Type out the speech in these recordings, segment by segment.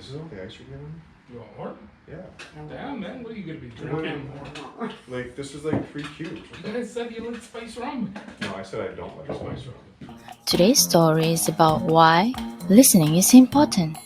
This is all the ice you're giving me? You want more? Yeah. Damn, man, what are you gonna be drinking? Like, this is like 3 cubes. You guys said you like spice rum. No, I said I don't like spice rum. Today's story is about why listening is important.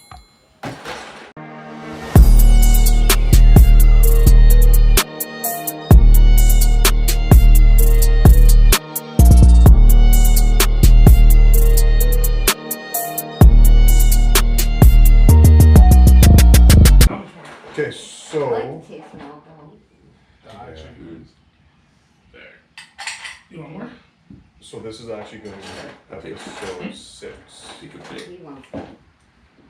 Okay, so There. You want more? so this is actually going to be episode 6. You can pick. He wants it.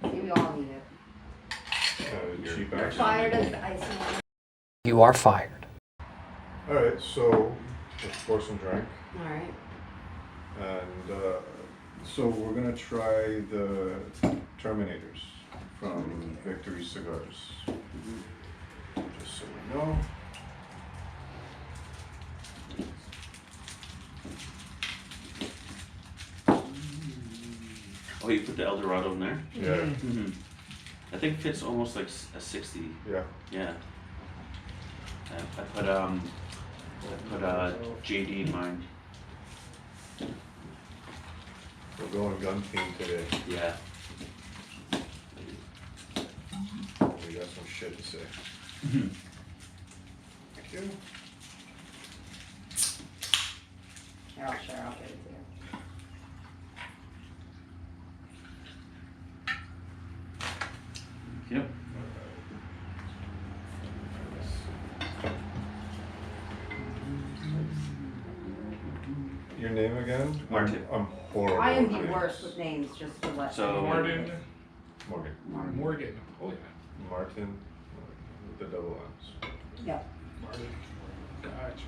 We all need it. Cheap You're action. Fired as the icing. You are fired. All right, so let's pour some drink, Alright. and so we're gonna try the Terminators from Victory Cigars. Just so we know. Oh, you put the El Dorado in there? Yeah, Mm-hmm. I think fits almost like a 60. yeah. Yeah. I put JD in mine. We're going gun theme today. Yeah. We got some shit to say. Thank you. Here, I'll share. I'll get it to you. Yep. Your name again? Martin. I'm horrible. I am with the names. worst with names, just to let So- Martin. Morgan. Morgan. Oh yeah. Martin with the double M's. Yep. Martin. Gotcha.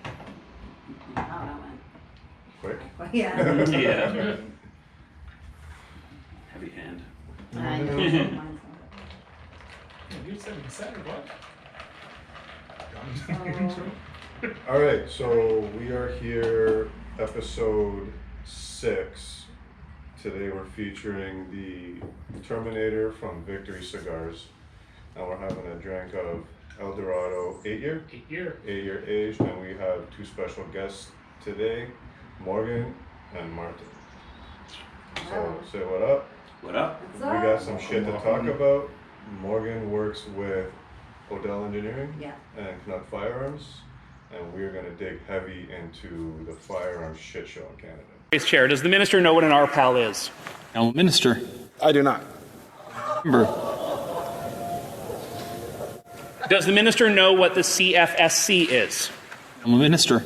Oh, that went. Quick. Well, yeah. Yeah. Heavy hand. I know. Mine's not. Yeah, you said it said or what? All right, so we are here, episode 6. Today we're featuring the Terminator from Victory Cigars, and we're having a drink of El Dorado 8-year, 8-year. age, and we have 2 special guests today, Morgan and Martin. So say what up. What up? What's We up? got some shit to talk about. Morgan works with Odell Engineering Yeah. and Canuck Firearms, and we're gonna dig heavy into the firearms shit show in Canada. Vice Chair, does the minister know what an RPAL is? Now, Minister, I do not. member, Does the minister know what the CFSC is? I'm a minister.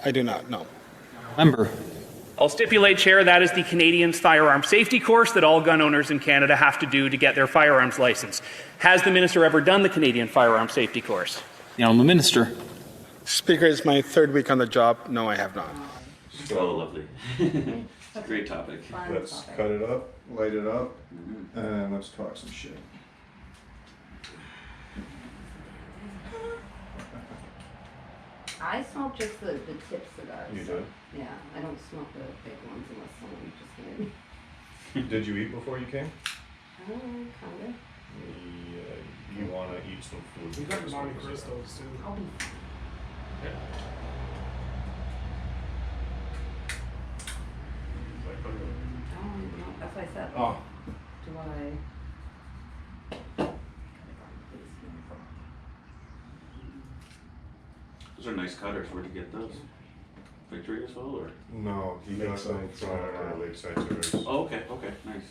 I do not. No. Member, I'll stipulate, Chair, that is the Canadian firearm safety course that all gun owners in Canada have to do to get their firearms license. Has the minister ever done the Canadian firearm safety course? I'm a minister. Speaker, it's my 3rd week on the job. No, I have not. Oh, lovely. Great topic. Fun Let's topic. cut it up, light it up, and let's talk some shit. I smoke just the tip cigars. You do? Yeah, I don't smoke the big ones unless someone just made. Did you eat before you came? Kinda. Yeah, you wanna eat some food. We got before Monte this goes out. Cristos too. I'll be Yeah. Oh, no, that's what I said. Oh. Do I? Those are nice cutters. Where'd you get those? Victory as well, or? No, he got some from Lakeside Cigars. Oh, okay. Okay. Nice.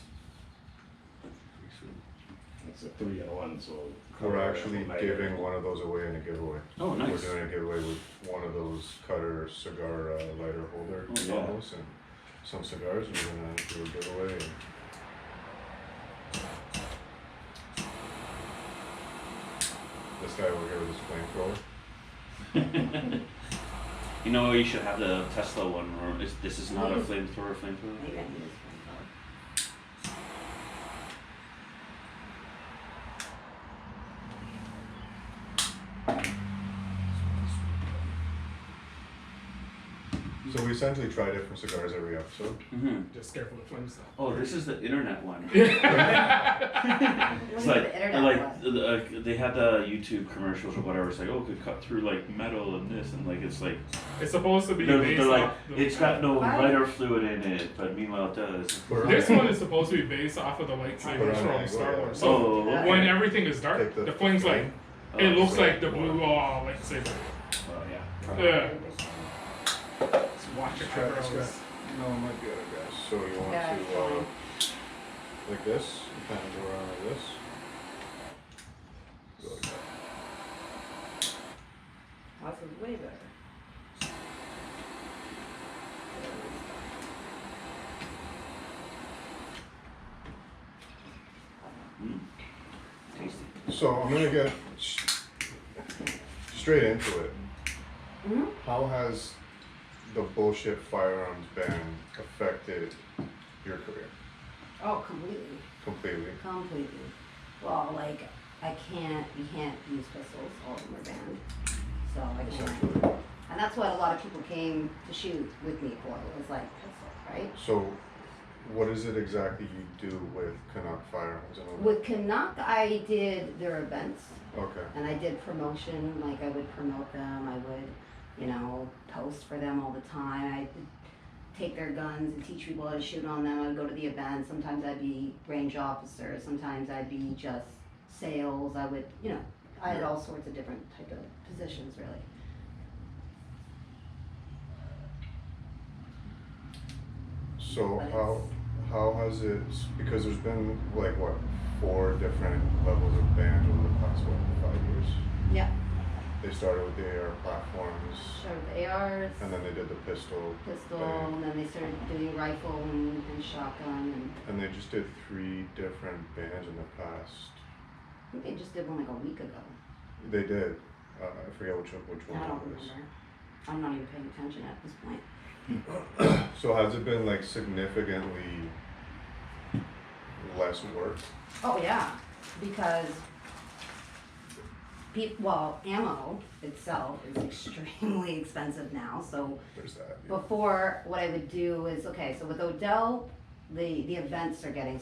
It's a 3-in-1, so. We're actually giving one of those away in a giveaway. Oh, nice. We're doing a giveaway with one of those cutter cigar lighter holder Oh, yeah. combos and some cigars. We're gonna do a giveaway. And this guy over here with his flamethrower. You know, you should have the Tesla one, or this is not a flamethrower. Maybe I need this one. So we essentially try different cigars every episode. Mm-hmm. Just careful of flames though. Oh, this is the internet one. What It's is like, the internet one? they had the YouTube commercials or whatever. It's like, oh, it could cut through like metal and this, and like it's like It's supposed to be they're based like off the, it's got no Why? lighter fluid in it, but meanwhile it does. This one is supposed to be based off of the Put lightsabers on from an Star angle, Wars. yeah. So Oh, okay. when everything is dark, Take the flames like Oh, it looks so- like the blue lightsaber. Oh yeah. Yeah. Just watch it Try cover this all guy. this. No, it might be other guys. So you want Yeah, to, it's like this? You kind of go around like this. Go like that. This is way better. Tasty. So I'm gonna get straight into it. Mhm. How has the bullshit firearms ban affected your career Oh, completely. completely? Completely. Well, like, you can't use pistols, all of them are banned. So I can't. Essentially. And that's what a lot of people came to shoot with me for, it was like pistol, right? So, what is it exactly you do with Canuck firearms? And all that? With Canuck, I did their events, Okay. and I did promotion, like I would promote them, I would, post for them all the time. I would take their guns and teach people how to shoot on them. I'd go to the events, sometimes I'd be range officer, sometimes I'd be just sales, I would, I had all sorts of different type of positions, really. So But how has it, because there's been like what, 4 different levels of bans over the past 5 years? Yeah, They started with the AR platforms, started with ARs, and then they did the pistol pistol, ban, and then they started doing rifle and shotgun, and and they just did 3 different bans in the past. I think they just did one like a week ago. They did. I forget which I one don't it was. remember. I'm not even paying attention at this point. So has it been like significantly less work? Oh yeah, because ammo itself is extremely expensive now. So There's that. Yeah. before, what I would do is, okay, so with Odell, the events are getting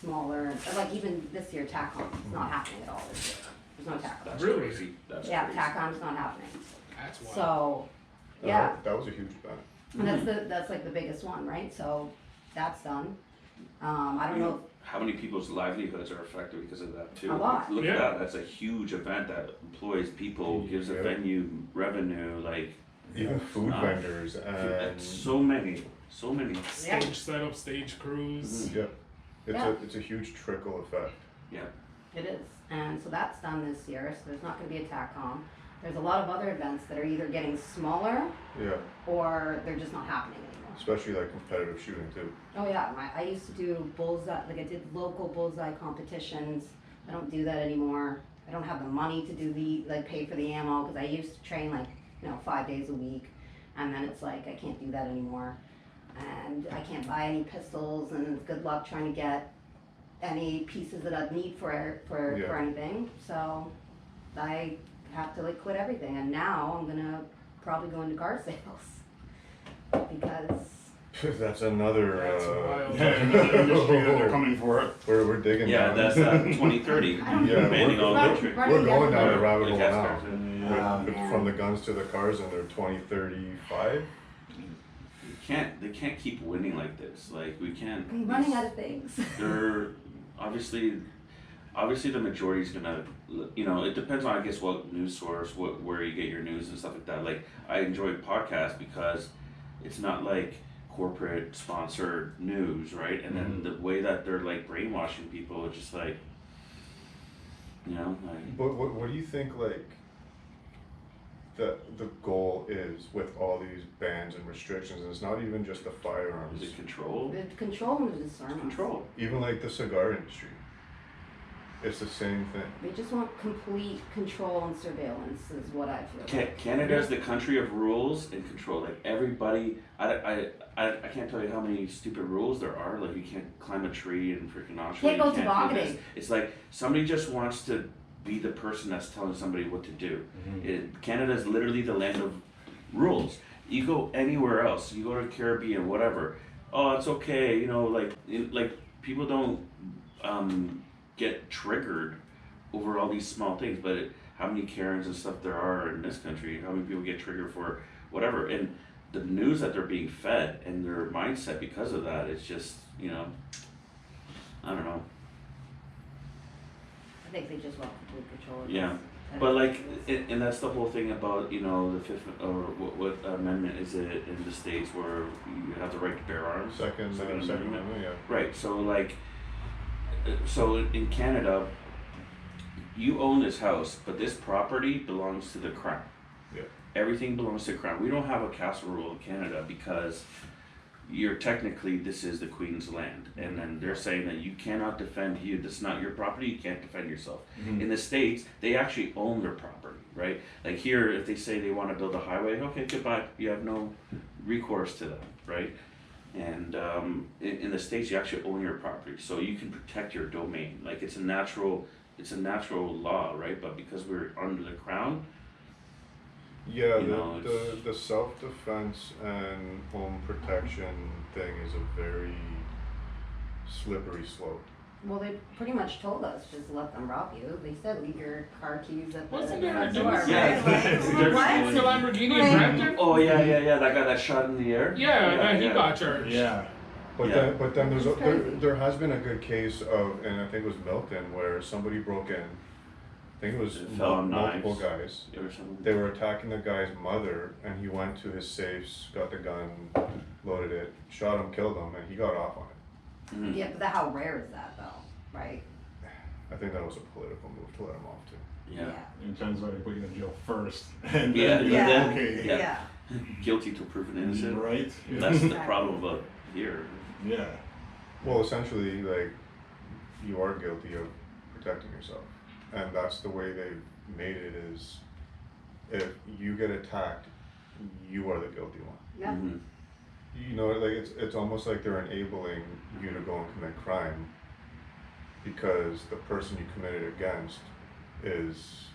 smaller. Like even this year, TACOM is not happening at all this year. There's no TACOM. That's Really? crazy. That's Yeah, crazy. TACOM's not happening. That's wild. So, yeah, That was a huge event. and that's like the biggest one, right? So that's done. I don't You know. know how many people's livelihoods are affected because of that too. A lot. Look Yeah. at that. That's a huge event that employs people, gives a Yeah. venue revenue. Like Even food Nah. vendors and so many. Yeah. Stage setup, stage crews. yeah, it's Yeah. it's a huge trickle effect. Yeah. It is, and so that's done this year, so there's not gonna be a TACOM. There's a lot of other events that are either getting smaller Yeah, or they're just not happening anymore. especially like competitive shooting too. Oh yeah, I used to do bullseye, like I did local bullseye competitions. I don't do that anymore. I don't have the money to do pay for the ammo, cause I used to train 5 days a week. And then it's like, I can't do that anymore. And I can't buy any pistols, and good luck trying to get any pieces that I'd need for Yeah. anything. So I have to quit everything, and now I'm gonna probably go into car sales because That's another. That's wild. Yeah, industry that they're coming for it. We're digging Yeah, down. that's 2030. I don't Yeah, Depending we're- on Run- which. running We're going down everywhere. the rabbit hole Gas now. cars. From the guns to the cars, and they're 2035. They can't keep winning like this. Like we can't. I'm running out of things. They're obviously the majority is gonna, it depends on, I guess, what news source, where you get your news and stuff like that. Like I enjoy podcasts because it's not like corporate sponsored news, right? And then the way that they're like brainwashing people, it's just like, like. But what do you think the goal is with all these bans and restrictions? And it's not even just the firearms. Is it control? The control and the discernment. Control. Even like the cigar industry. It's the same thing. They just want complete control and surveillance is what I feel. Canada is the country of rules and control. Like everybody, I can't tell you how many stupid rules there are. Like you can't climb a tree in freaking Austria. Can't go you do tobogganing. this. It's like somebody just wants to be the person that's telling somebody what to do. Canada is literally the land of rules. You go anywhere else, you go to the Caribbean, whatever. Oh, it's okay, you know, like people don't get triggered over all these small things, but how many Karens and stuff there are in this country? How many people get triggered for whatever? And the news that they're being fed and their mindset because of that, it's just, you know, I don't know. I think they just want complete control. Yeah. But like, and that's the whole thing about, you know, the fifth, or what amendment is it in the States where you have the right to bear arms? Second Amendment, yeah. Right, so like, so in Canada, you own this house, but this property belongs to the Crown. Yeah. Everything belongs to the Crown. We don't have a castle rule in Canada because this is the Queen's land, and then they're saying that you cannot defend you. That's not your property. You can't defend yourself. In the States, they actually own their property, right? Like here, if they say they want to build a highway, okay, goodbye. You have no recourse to them, right? And in the States, you actually own your property, so you can protect your domain. Like it's a natural law, right? But because we're under the Crown. Yeah, You know, the self-defense and home protection thing is a very slippery slope. Well, they pretty much told us just let them rob you. They said leave your car keys at the Wasn't there a door. news- Yeah. Right? Like, Was the what? Lamborghini in Brampton? Oh yeah. That guy that shot in the air. Yeah, he got charged. Yeah. But Yeah. then It's crazy. there has been a good case of, and I think it was Milton, where somebody broke in. I think it was It fell on multiple knives. guys. Or something. They were attacking the guy's mother, and he went to his safes, got the gun, loaded it, shot him, killed him, and he got off on it. Mhm. Yeah, but how rare is that though, right? I think that was a political move to let him off too. Yeah. In terms of they put you in jail first. And Yeah, then, yeah. Yeah. okay. Yeah. Guilty till proven innocent. Right? That's the Exactly. problem about here. Yeah. Well, essentially, like, you are guilty of protecting yourself, and that's the way they've made it. Is if you get attacked, you are the guilty one. Yeah. Mhm. You know, like it's almost like they're enabling you to go and commit crime because the person you committed against is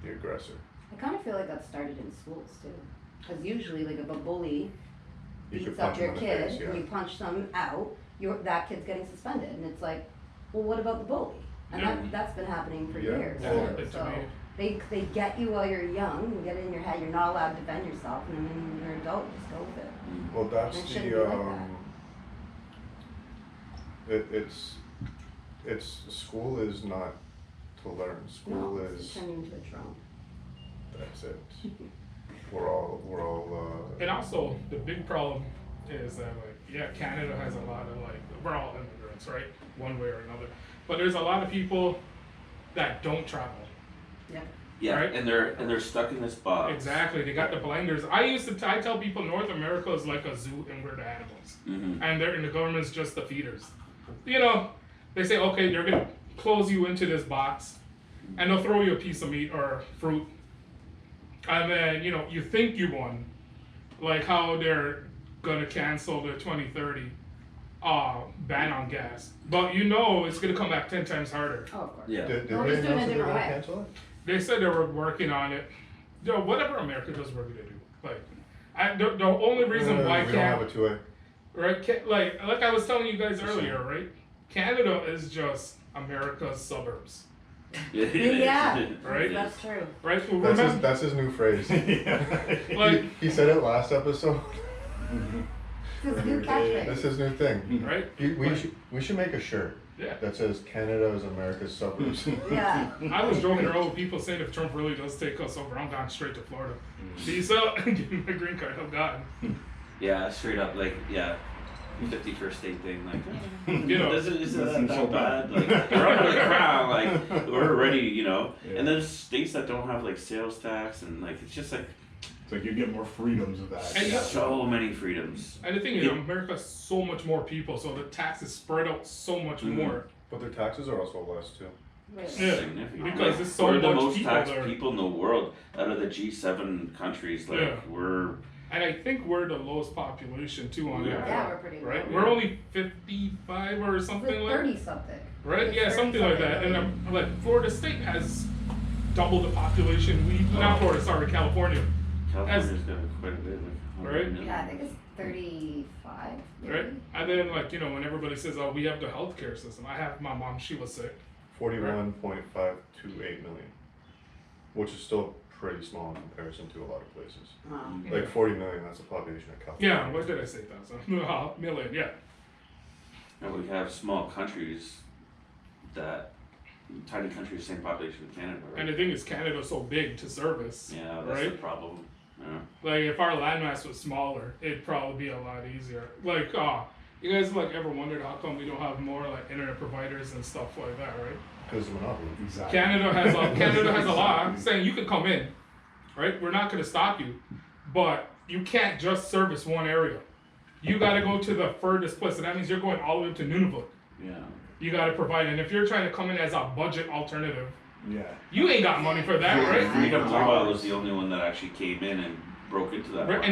the aggressor. I kind of feel like that started in schools too, because usually like if a bully You could beats up punch your him in the kid face, yeah. and you punch them out, that kid's getting suspended, and it's like, well, what about the bully? And Yeah. that's been happening for Yeah. years That too. happened to So me. they get you while you're young, and get it in your head you're not allowed to defend yourself, and then when you're an adult, just go with it. Well, that's It shouldn't the be like it's school is not to learn. School No, it's is to turn you into a drone. that's it. We're all And also, the big problem is that, like, yeah, Canada has a lot of, like, we're all immigrants, right? One way or another. But there's a lot of people that don't travel. Yeah. Yeah, Right? and they're stuck in this box. Exactly. They got the blinders. I tell people North America is like a zoo and we're the animals. Mhm. And the government's just the feeders. You know, they say, okay, they're going to close you into this box and they'll throw you a piece of meat or fruit. And then, you know, you think you won. Like how they're going to cancel the 2030 ban on gas. But you know it's going to come back 10 times harder. Oh, of course. Yeah. Did We're they just doing announce it that they were different gonna way. cancel it? They said they were working on it. You know, whatever America does, we're going to do. Like, the only reason why we don't have a two-way. right? Like I was telling you guys earlier, right? Canada is just America's suburbs, Yeah. Right? That's true. right? Well, That's remember, his new phrase. like, He said it last episode. This is a new catchphrase. That's his new thing. right? We should make a shirt Yeah. that says Canada is America's suburbs. Yeah. I was joking around with people saying if Trump really does take us over, I'm going straight to Florida. Visa, give me my green card. I'm gone. Yeah, straight up, like, yeah, 51st state thing, like, You know, isn't that bad? Like, we're under the crown, like, we're already, you know, and there's states that don't have, like, sales tax, and, like, it's just, like, It's like you get more freedoms of that. And so many freedoms. and the thing is, America's so much more people, so the taxes spread out so much more. But their taxes are also less too. Really. Yeah, Significant. because Like, there's so we're the much most people taxed there. people in the world out of the G7 countries. Like, Yeah. we're, And I think we're the lowest population too on Yeah. that. Yeah, we're pretty low. Right? We're only 55 or It's something like like 30 something. right? It's Yeah, 30 something like that. And something. like Florida State has double the population. Not Florida, sorry, California California's got quite a bit, like 100 Right? million. Yeah, I think it's 35. maybe. Right? And then, like, you know, when everybody says, oh, we have the healthcare system, I have my mom, she was sick. 41.528 million, which is still pretty small in comparison to a lot of places. Wow. Like 40 million, that's the population of California. Yeah, what did I say? 1,000 million, yeah. And we have small countries that, tiny countries, same population as Canada, right? And the thing is, Canada's so big to service. Yeah, that's the right? problem. Yeah. Like, if our landmass was smaller, it'd probably be a lot easier. Like, you guys, like, ever wondered how come we don't have more, like, internet providers and stuff like that, right? Because of monopoly. Exactly. Canada has a law saying you can come in, right? We're not going to stop you, but you can't just service one area. You got to go to the furthest place, and that means you're going all the way up to Nunavut. Yeah. You got to provide, and if you're trying to come in as a budget alternative, Yeah. you ain't got money for that, right? Freedom Mobile was the only one that actually came in and broke into that Right, market.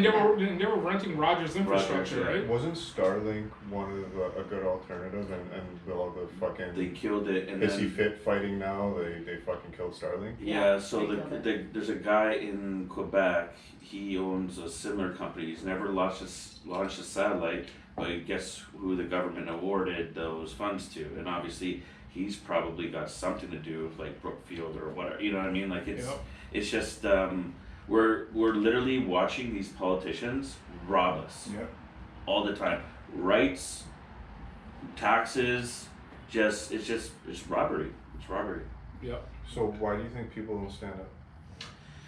and they were renting Rogers infrastructure, Rogers, yeah. right? Wasn't Starlink one of a good alternative, and all the fucking They killed it, and Is he then fit fighting now? They fucking killed Starlink. yeah. So They killed there's a guy in Quebec. He owns a similar company. He's never launched a satellite, but guess who the government awarded those funds to? And obviously, he's probably got something to do with like Brookfield or whatever. You know what I mean? Like Yep. it's just we're literally watching these politicians rob us Yep. all the time. Rights, taxes, it's robbery. It's robbery. Yep. So why do you think people don't stand up?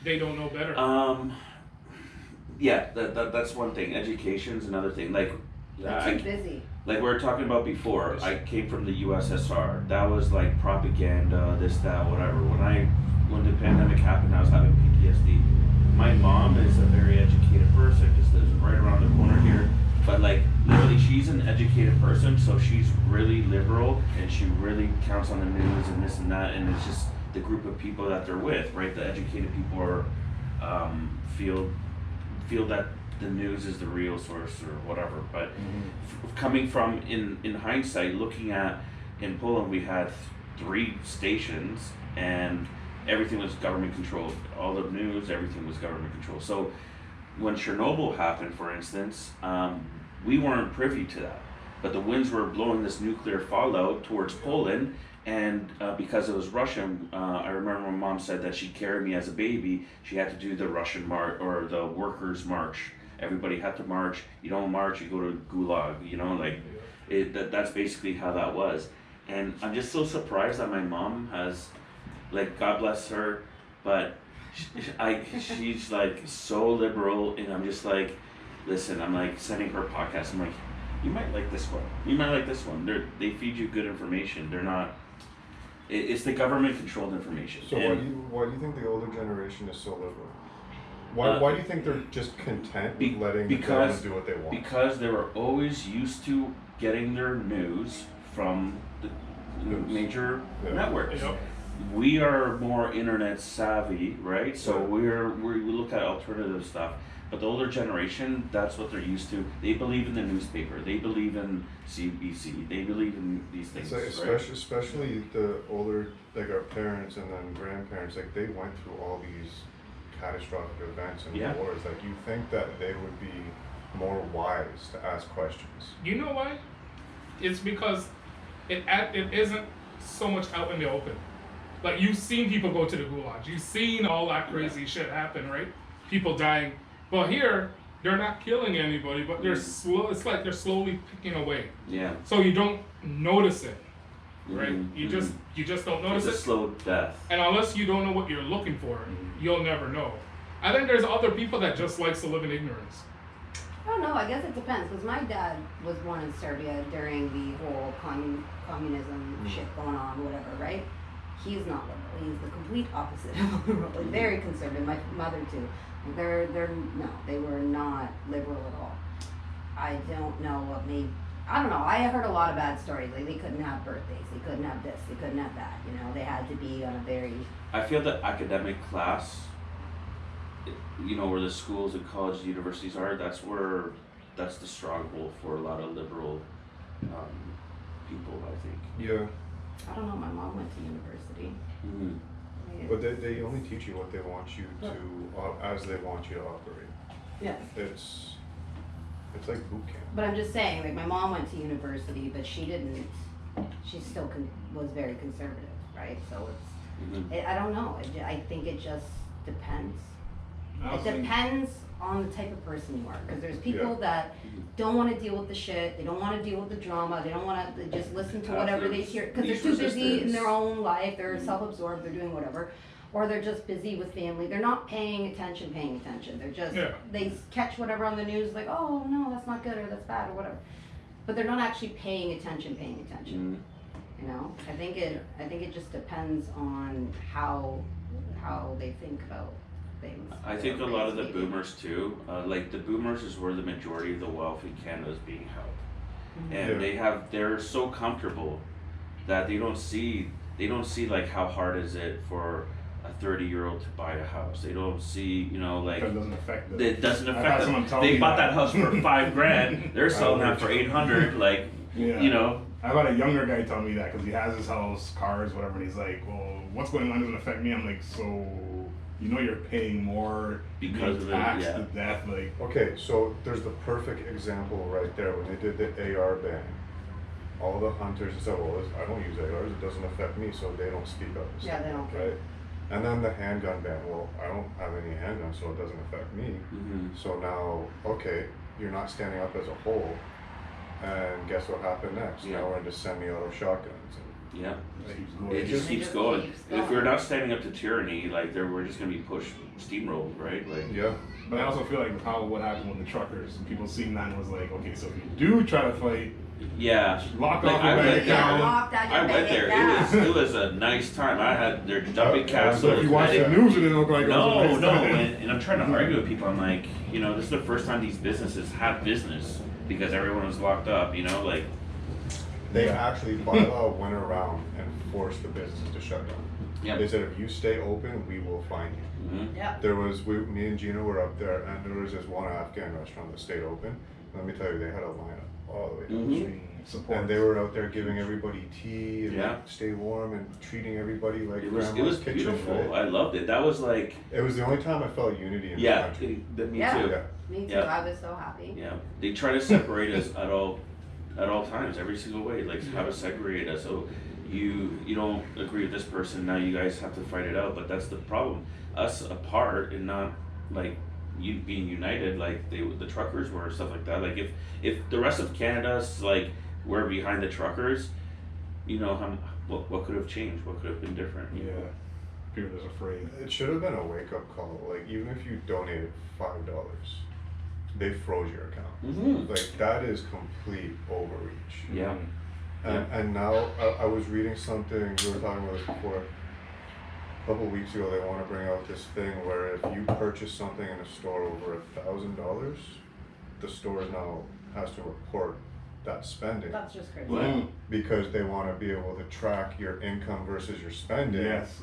They don't know better. Yeah, that's one thing. Education's another thing. Like, They're too busy. like we were talking about before, I came from the USSR. That was like propaganda, this, that, whatever. When the pandemic happened, I was having PTSD. My mom is a very educated person, just lives right around the corner here. But like, literally, she's an educated person, so she's really liberal, and she really counts on the news and this and that. And it's just the group of people that they're with, right? The educated people are feel that the news is the real source or whatever. But coming from in hindsight, looking at in Poland, we had 3 stations and everything was government controlled. All the news, everything was government controlled. So when Chernobyl happened, for instance, we weren't privy to that. But the winds were blowing this nuclear fallout towards Poland, and because it was Russian, I remember my mom said that she carried me as a baby. She had to do the Russian march or the workers' march. Everybody had to march. You don't march, you go to Gulag. You know, like that's basically how that was. And I'm just so surprised that my mom has, like, God bless her, but she's like so liberal, and I'm just like, listen, I'm like sending her podcasts. I'm like, you might like this one. You might like this one. They feed you good information. They're not. It's the government controlled information. So why do you think the older generation is so liberal? Why do you think they're just content with letting the government do what they want? Because they were always used to getting their news from the major networks. Yep. We are more internet savvy, right? So we look at alternative stuff. But the older generation, that's what they're used to. They believe in the newspaper. They believe in CBC. They believe in these things. It's like right? especially the older, like our parents and then grandparents, like they went through all these catastrophic events and wars. Like, you think that they would be more wise to ask questions? You know why? It's because it isn't so much out in the open. Like, you've seen people go to the gulags. You've seen all that crazy shit happen, right? People dying. But here, they're not killing anybody, but they're slow. It's like they're slowly picking away. Yeah. So you don't notice it, right? Mhm, You just don't notice It's a it. slow death. And unless you don't know what you're looking for, you'll never know. I think there's other people that just likes to live in ignorance. I don't know. I guess it depends, because my dad was born in Serbia during the whole communism shit going on, whatever, right? He's not liberal. He's the complete opposite of liberal. Very conservative. My mother too. They were not liberal at all. I don't know what made. I don't know. I heard a lot of bad stories. Like, they couldn't have birthdays. They couldn't have this. They couldn't have that. You know, they had to be on a very. I feel that academic class, where the schools and colleges, universities are, that's the stronghold for a lot of liberal people, I think. Yeah. I don't know. My mom went to university. Mm-hmm. But they only teach you what they want you to, as they want you to operate. Yeah. It's like boot camp. But I'm just saying, like, my mom went to university, but she didn't, she still was very conservative, right? So I don't know, I think it just depends. It depends on the type of person you are, because there's people that don't want to deal with the shit, they don't want to deal with the drama, they don't want to just listen to whatever they hear, because they're too busy in their own life, they're self-absorbed, they're doing whatever, or they're just busy with family, they're not paying attention, they're just, they catch whatever on the news, like, oh, no, that's not good, or that's bad, or whatever, but they're not actually paying attention. You know, I think it just depends on how they think about things. I think a lot of the boomers too, like the boomers is where the majority of the wealth in Canada is being held. And they're so comfortable that they don't see like how hard is it for a 30-year-old to buy a house. They don't see, you know, like It doesn't affect them. it doesn't I had affect someone them. tell They me bought that. that house for $5,000. They're selling that for $800. Like, Yeah. you know. I've had a younger guy tell me that because he has his house, cars, whatever, and he's like, well, what's going on doesn't affect me. I'm like, so, you know you're paying more Because of it, tax yeah. to death, like. Okay, so there's the perfect example right there when they did the AR ban. All the hunters said, well, I don't use ARs, it doesn't affect me, so they don't speak up. Yeah, they don't. Right? And then the handgun ban, well, I don't have any handguns, so it doesn't affect me. So now, okay, you're not standing up as a whole, and guess what happened next? Yeah. Now we're into semi-auto shotguns. Yeah. It It just keeps going. If we're not standing up to tyranny, like we're just gonna be pushed steamrolled, right? Like Yeah. But I also feel like how what happened with the truckers, and people seeing that and was like, okay, so if you do try to fight, yeah. lock Like, off your I bank went there. account. I went there. It was a nice time. I had their jumping castles. So if you watch the news, it didn't look like it was a nice No. time. And I'm trying to argue with people. I'm like, you know, this is the first time these businesses have business because everyone was locked up. You know, like They actually bylaw went around and forced the businesses to shut down. Yeah. They said, if you stay open, we will fine you. Yeah. There was, me and Gina were up there, and there was this one Afghan restaurant that stayed open. Let me tell you, they had a lineup all the way down the street. Support. And they were out there giving everybody tea and Yeah. stay warm and treating everybody like it was grandma's kitchen. beautiful. Right? I loved it. That was like It was the only time I felt unity in the yeah. country. Me Yeah. too. Yeah. Me too, Yeah. I was so happy. Yeah, they try to separate us at all times, every single way. Like how to segregate us. So you don't agree with this person, now you guys have to fight it out. But that's the problem. Us apart and not like you being united, like the truckers were, stuff like that. Like if the rest of Canada's like we're behind the truckers, you know what could have changed? What could have been different? You Yeah. know? People are just afraid. It should have been a wake-up call. Like, even if you donated $5, they froze your account. Like, that is complete overreach. Yeah. And now, I was reading something, we were talking about this before, a couple of weeks ago, they want to bring out this thing where if you purchase something in a store over $1,000, the store now has to report that spending. That's just crazy. What? Because they want to be able to track your income versus your spending. Yes.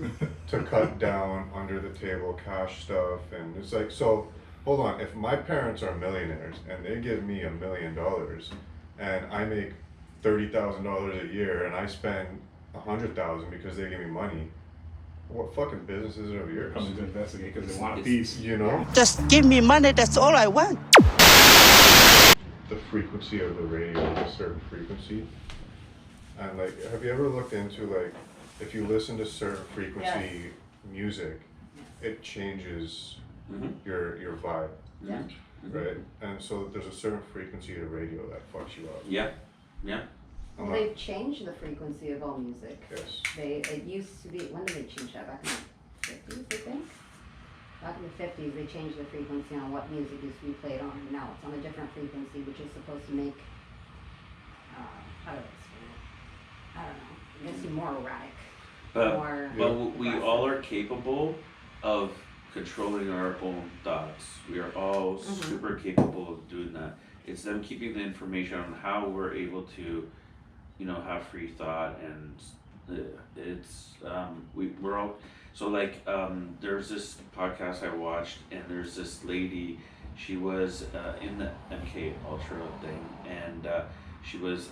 To cut down under the table cash stuff. And it's like, so hold on, if my parents are millionaires and they give me $1 million and I make $30,000 a year and I spend $100,000 because they give me money, what fucking business is it of yours? Coming to investigate because they want a piece. You know? Just give me money, that's all I want. The frequency of the radio is a certain frequency. And like, have you ever looked into like, if you listen to certain frequency music, it changes your vibe, Yeah. right? And so there's a certain frequency of radio that fucks you up. Yeah. I'm Well, not- they've changed the frequency of all music. Yes. It used to be, when did they change that? Back in the 50s, I think? Back in the 50s, they changed the frequency on what music is to be played on. Now it's on a different frequency, which is supposed to make, how do I explain it? I don't know. I guess you're more erratic. More But we aggressive. all are capable of controlling our own thoughts. We are all super capable of doing that. It's them keeping the information on how we're able to, you know, have free thought, and it's we're all so like there's this podcast I watched, and there's this lady. She was in the MK Ultra thing, and she was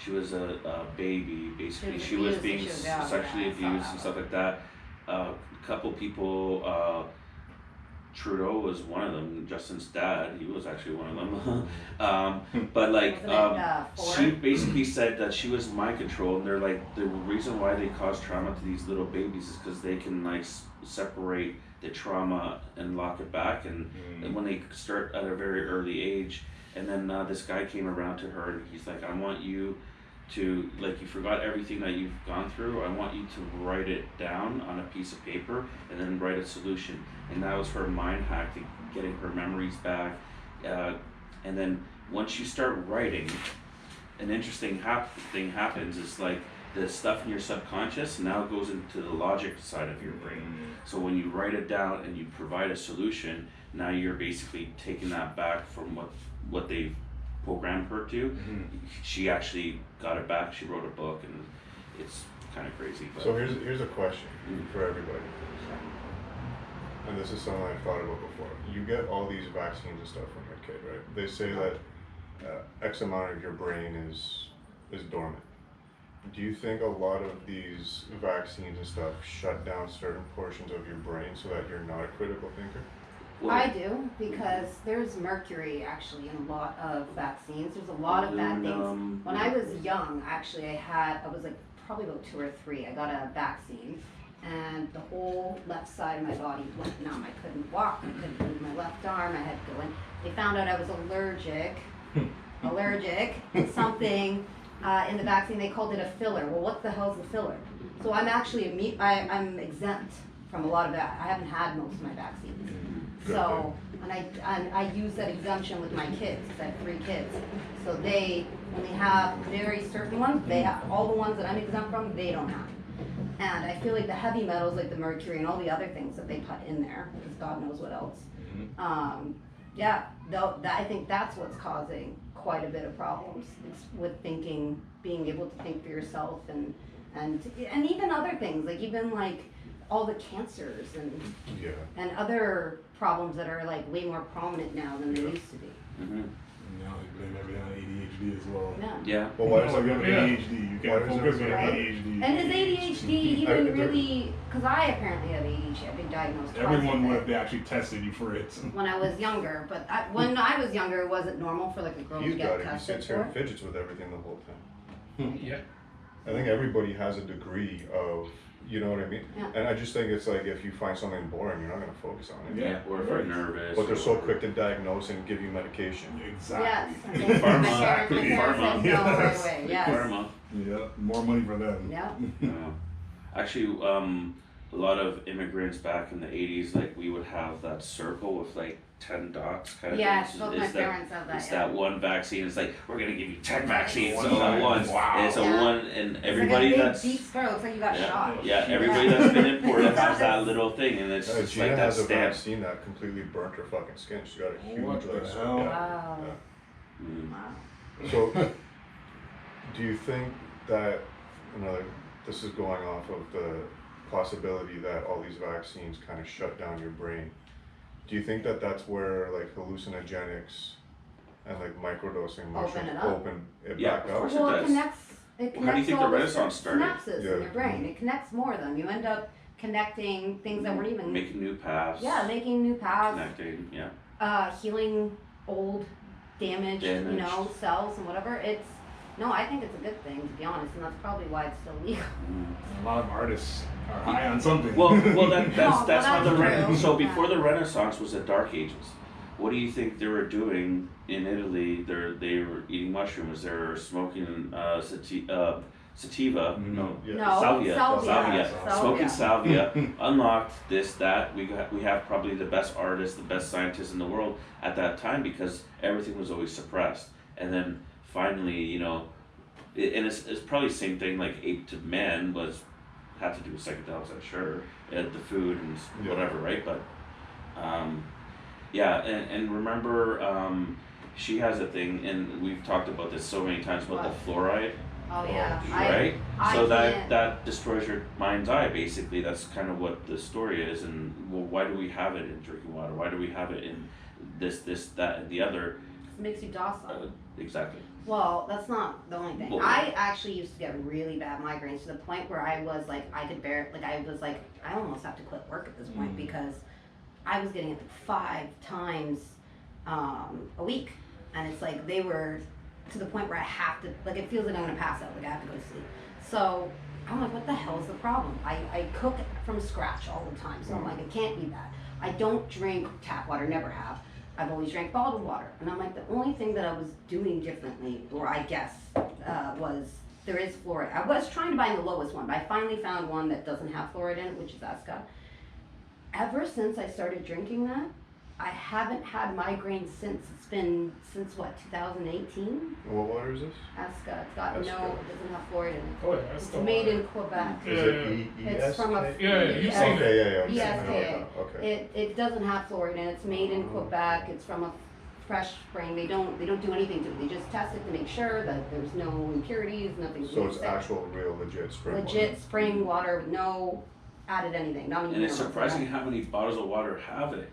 she was a baby. Basically, she was abused, being she was young, sexually yeah, I saw abused that and stuff like that. A couple people. Trudeau was one of them. Justin's dad, he was actually one of them. But like, Wasn't it, Ford? she basically said that she was mind control, and they're like, the reason why they cause trauma to these little babies is because they can like separate the trauma and lock it back, and when they start at a very early age, and then this guy came around to her, and he's like, I want you to, like, you forgot everything that you've gone through, I want you to write it down on a piece of paper and then write a solution. And that was her mind hack to getting her memories back. And then once you start writing, an interesting thing happens is like the stuff in your subconscious now goes into the logic side of your brain. So when you write it down and you provide a solution, now you're basically taking that back from what they programmed her to. She actually got it back. She wrote a book, and it's kind of crazy. But So here's a question for everybody, and this is something I've thought about before. You get all these vaccines and stuff from your kid, right? They say that X amount of your brain is dormant. Do you think a lot of these vaccines and stuff shut down certain portions of your brain so that you're not a critical thinker? well, I do, because there's mercury actually in a lot of vaccines. There's a lot of bad things. When I was young, actually, I was like probably about 2 or 3. I got a vaccine, and the whole left side of my body went numb. I couldn't walk. I couldn't move my left arm. I had to go in. They found out I was allergic to something in the vaccine. They called it a filler. Well, what the hell is a filler? So I'm actually I'm exempt from a lot of that. I haven't had most of my vaccines. So, and I use that exemption with my kids, because I have 3 kids. So they only have very certain ones. They have all the ones that I'm exempt from, they don't have. And I feel like the heavy metals, like the mercury and all the other things that they put in there, because God knows what else. I think that's what's causing quite a bit of problems. It's with thinking, being able to think for yourself, and even other things, like even like all the cancers and other problems that are like way more prominent now than they used to be. Now they blame everything on ADHD as well. Yeah. Well, why is Like, you that? have ADHD, you can't Why does focus when you have everybody- ADHD. And is ADHD even really, because I apparently have ADHD, I've been diagnosed twice Everyone with would it if they actually tested you for it. when I was younger, but when I was younger, it wasn't normal for like a girl to He's get got it. He tested sits here for. and fidgets with everything the whole time. Yeah. I think everybody has a degree of, you know what I mean? Yeah. And I just think it's like, if you find something boring, you're not gonna focus on it. Yeah, or if you're nervous. But they're so or- quick to diagnose and give you medication. Exactly. Yes. Pharma. My parents said no right Yes. away, yes. Pharma. Yeah, more money for them. Yeah. Actually, a lot of immigrants back in the 80s, like we would have that circle with like 10 dots kind of Yes, thing. both It's my that- parents have that, It's yeah. that one vaccine. It's like, we're going to give you 10 vaccines One all at time. once. Wow. And it's a Yeah. one, and It's everybody like a big, that's. deep stroke, it's like you got shot. Yeah, everybody that's been imported has that little thing, and it's just Gina like that has a stamp. vaccine that completely burnt her fucking skin. She got a huge What the like, hell? Wow. Mm. Wow. So, do you think that this is going off of the possibility that all these vaccines kind of shut down your brain? Do you think that that's where like hallucinogenics and like microdosing mushrooms it up. open it Yeah, back of up? course. Well, It it does. connects How do you think all the Renaissance started? synapses Yeah. in your brain. It connects more of them. You end up connecting things that weren't even Making new paths. making new paths, Connecting, yeah. healing old damaged, Damaged. cells and whatever. I think it's a good thing, to be honest, and that's probably why it's still legal. A lot of artists are high on something. Well, that's No, that's how well, the that's true. so before the Renaissance was the Dark Ages. What do you think they were doing in Italy? They were eating mushrooms. They were smoking sativa. No, Yeah. salvia. Salvia. Smoking salvia. Unlocked this, that. We have probably the best artists, the best scientists in the world at that time, because everything was always suppressed. And then finally, and it's probably the same thing. Like ape to man had to do with psychedelics, I'm sure, the food and Yeah. whatever, right? But and remember, she has a thing, and we've talked about this so many times about the fluoride, Oh yeah, right? I So can't- that destroys your mind's eye. Basically, that's kind of what the story is. And well, why do we have it in drinking water? Why do we have it in this, that, and the other? It makes you docile. Exactly. Well, that's not the only thing. Well, I actually used to get really bad migraines to the point where I was like, I could bear, like, I was like, I almost have to quit work at this point because I was getting it 5 times a week. And it's like, they were to the point where I have to, like, it feels like I'm gonna pass out, like I have to go to sleep. So I'm like, what the hell is the problem? I cook from scratch all the time, so I'm like, it can't be that. I don't drink tap water, never have. I've always drank bottled water. And I'm like, the only thing that I was doing differently, or I guess, was there is fluoride. I was trying to buy the lowest one, but I finally found one that doesn't have fluoride in it, which is Cigar. Ever since I started drinking that, I haven't had migraines since. It's been since what, 2018? What water is this? Cigar. It's got Cigar. it doesn't have fluoride in it. Oh yeah, It's made in Quebec. Is it It's from a you've seen it. Okay, Yes, okay. It doesn't have fluoride in it. It's made in Quebec. It's from a fresh spring. They don't do anything to it. They just test it to make sure that there's no impurities, nothing. So it's actual, real, legit spring water. legit spring water with no added anything. Not even And it's minerals. surprising how many bottles of water have it.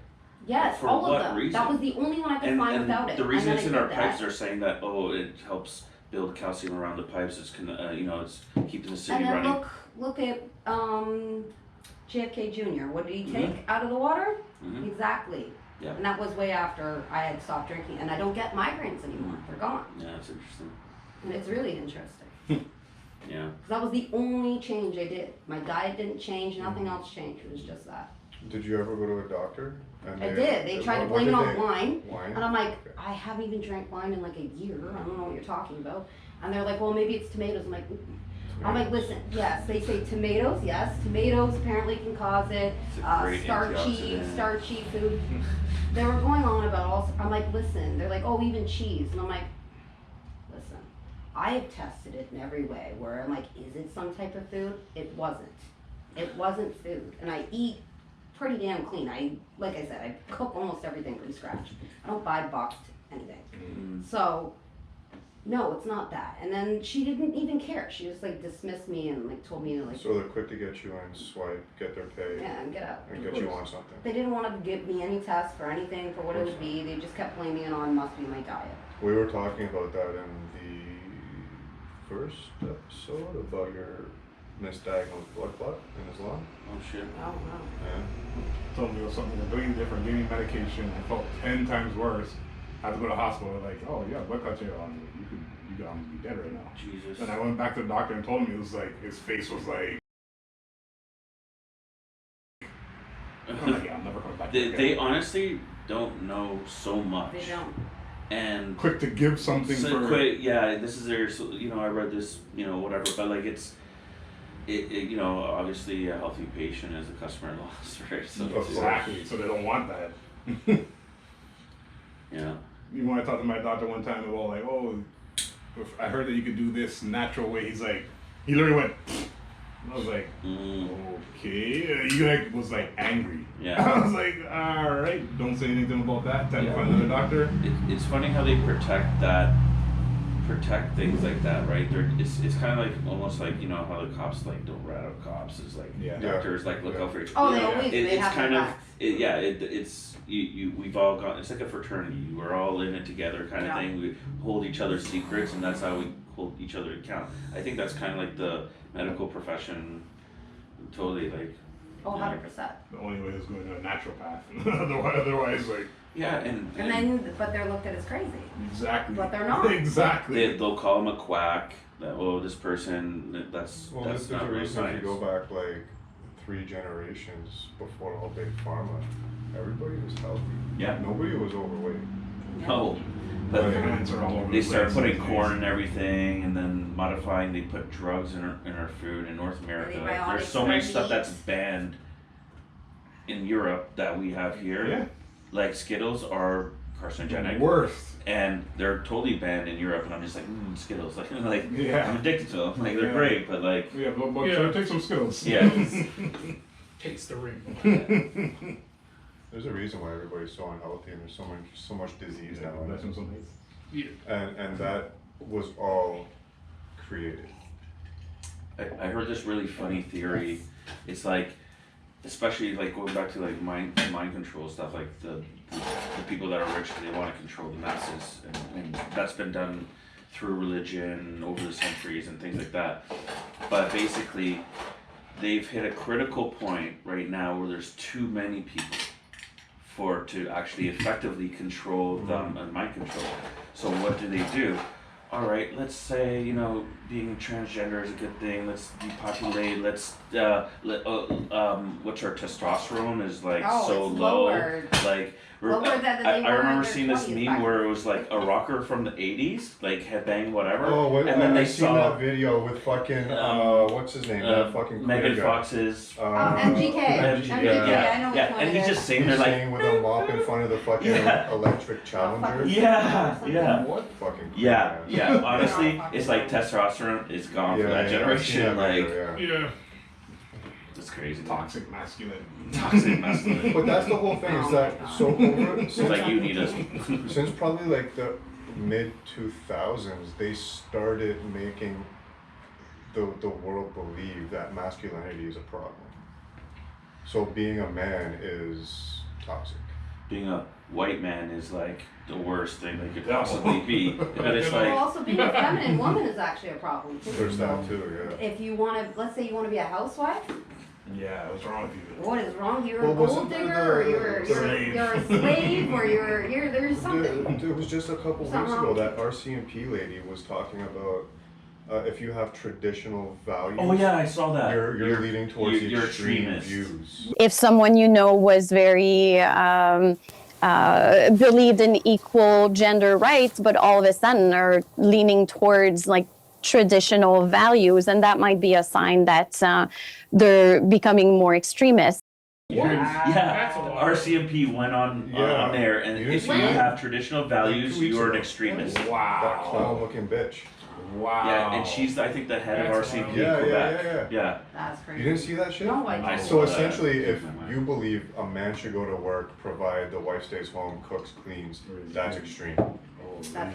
Yes, for all what of them. reason? That was the only one I could find without it. The reason And it's then in I our did pipes, that. they're saying that it helps build calcium around the pipes. It's it's keeping the city And then running. look at JFK Jr. What did he take out of the water? Mhm. Exactly. Yeah. And that was way after I had stopped drinking, and I don't get migraines anymore. They're gone, Yeah, it's interesting. and it's really interesting. Yeah. 'Cause that was the only change I did. My diet didn't change. Nothing else changed. It was just that. Did you ever go to a doctor? And I did. They tried to what blame it did on they- wine, Wine? and I'm like, Okay. I haven't even drank wine in like a year. I don't know what you're talking about. And they're like, well, maybe it's tomatoes. I'm like, listen, yes, they say tomatoes, yes, tomatoes apparently can cause it, It's a great starchy antioxidant. food. They were going on about all, I'm like, listen, they're like, oh, even cheese, and I'm like, listen, I have tested it in every way, where I'm like, is it some type of food? It wasn't food, and I eat pretty damn clean. Like I said, I cook almost everything from scratch. I don't buy boxed anything. So, no, it's not that. And then she didn't even care. She just like dismissed me and like told me to like, So they're quick to get you in, swipe, get their pay, yeah, and get out. and get you on something. They didn't want to give me any test for anything for what it would be. They just kept blaming it on must be my diet. We were talking about that in the first episode about your misdiagnosed blood clot in his lung. Oh shit. I don't know. Yeah. Told me it was something completely different, gave me medication. I felt 10 times worse. I had to go to the hospital. Like, oh, you got blood clots here on you. You could almost be dead right now. Jesus. And I went back to the doctor and told him, it was like, his face was like, I'm like, yeah, I'm never coming back. here They again. honestly don't know so much. They don't. And Quick to give something so for. quick, yeah, this is their, I read this, whatever, but like it, obviously a healthy patient is a customer loss, right? So Of Exactly. So they don't want that. yeah. Even when I talked to my doctor one time about like, oh, if I heard that you could do this natural way, he literally went. And I was like, okay. He like was like angry. Yeah. I was like, all right, don't say anything about that. Time to find another doctor. It's funny how they protect things like that, right? It's kind of like almost like how the cops like don't rat out cops. It's like doctors like look out for each Oh, other. they always they It's have kind their of backs. it's we've all got, it's like a fraternity. We're all in it together kind of Yeah. thing. We hold each other's secrets, and that's how we hold each other account. I think that's kind of like the medical profession. Totally like. Oh, 100%. The only way is going to a natural path. Otherwise, like. Yeah, And then, but they're looked at as crazy. Exactly. But they're not. Exactly. they'll call him a quack. That this person that's Well, that's there's not a real reason if science. you go back like 3 generations before all big pharma, everybody was healthy. Yeah. Nobody was overweight. No, but Right. Plants are all over they the start place putting these days. corn and everything, and then modifying. They put drugs in our food in North America. Antibiotics There's so in many our stuff that's meats. banned in Europe that we have here. Yeah. Like Skittles are carcinogenic, Worst. and they're totally banned in Europe. And I'm just like, Skittles, like Yeah. I'm addicted to them. Like they're Yeah. great, but like Yeah, but Yeah. take some Skittles. yeah. Taste the ring. There's a reason why everybody's so unhealthy and there's so much disease Yeah, now. that's some hate. Yeah. And that was all created. I heard this really funny theory. It's like, especially like going back to like mind control stuff, like the the people that are rich, they want to control the masses, and that's been done through religion over the centuries and things like that. But basically, they've hit a critical point right now where there's too many people to actually effectively control them and mind control. So what do? All right, let's say, you know, being transgender is a good thing. Let's depopulate. What's our testosterone is like so it's low. lowered. Like, Lower than they I were in remember their seeing this 20s meme where it was like a rocker from the 80s, like headbang whatever. Oh, what, and then I they seen saw that video with fucking what's his name? That fucking Megan queer guy. Fox's MGK. MGK, I know which one and it he's is. just sitting He's there like, singing with a mop in front of the fucking electric Challenger. yeah. What fucking queer Yeah, guy. yeah. Honestly, it's like testosterone is gone for that I've seen generation. that Like, video, Yeah. it's crazy. Toxic masculinity. Toxic masculinity. But that's the whole thing. Is that so over It's like you need us. since probably like the mid 2000s, they started making the world believe that masculinity is a problem. So being a man is toxic. Being a white man is like the worst thing they could possibly be. But it's Well, like, also being a feminine woman is actually a problem too. There's So that too, yeah. if you want to, let's say you want to be a housewife, Yeah, what's wrong with you? what is wrong? You're Well, a wasn't gold there digger, or the- you're the you're a slave, or you're there's something. It was just a couple Something weeks wrong ago with that RCMP lady was talking about if you have traditional values. oh yeah, I saw that. You're leading towards the you're extreme extremist. views. If someone you know was very believed in equal gender rights, but all of a sudden are leaning towards like traditional values, and that might be a sign that they're becoming more extremist. Yeah, That's a lot. RCMP went on there, and You didn't if see you that? have traditional values, 2 weeks you're an ago. extremist. That Wow. clown looking bitch. Wow. Yeah, and she's I think the head of That's RCMP wild. in Yeah, Quebec. yeah. That's crazy. You didn't see that shit? No, I I didn't. So saw that. essentially, if Blew my mind. you believe a man should go to work, provide, the wife stays home, cooks, cleans, that's extreme. That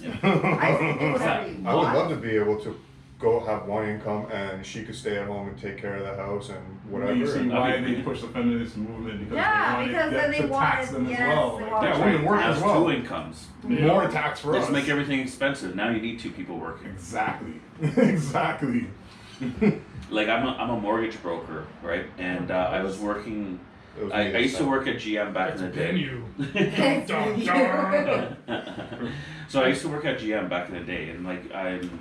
Yeah. I think do whatever you I would want. love to be able to go have one income and she could stay at home and take care of the house and whatever. You see and- why they push the feminist movement because Yeah, they wanted because then they to tax wanted- them as yes, well. they Like, wanted- yeah, That's women work Have as well. 2 incomes. More tax for Let's us. make everything expensive. Now you need 2 people working. Exactly. Exactly. Like I'm a mortgage broker, right? And I was working. It was I me used to this work at GM back It's in the been day. you. It's Dun, you. dun. So I used to work at GM back in the day, and like I'm,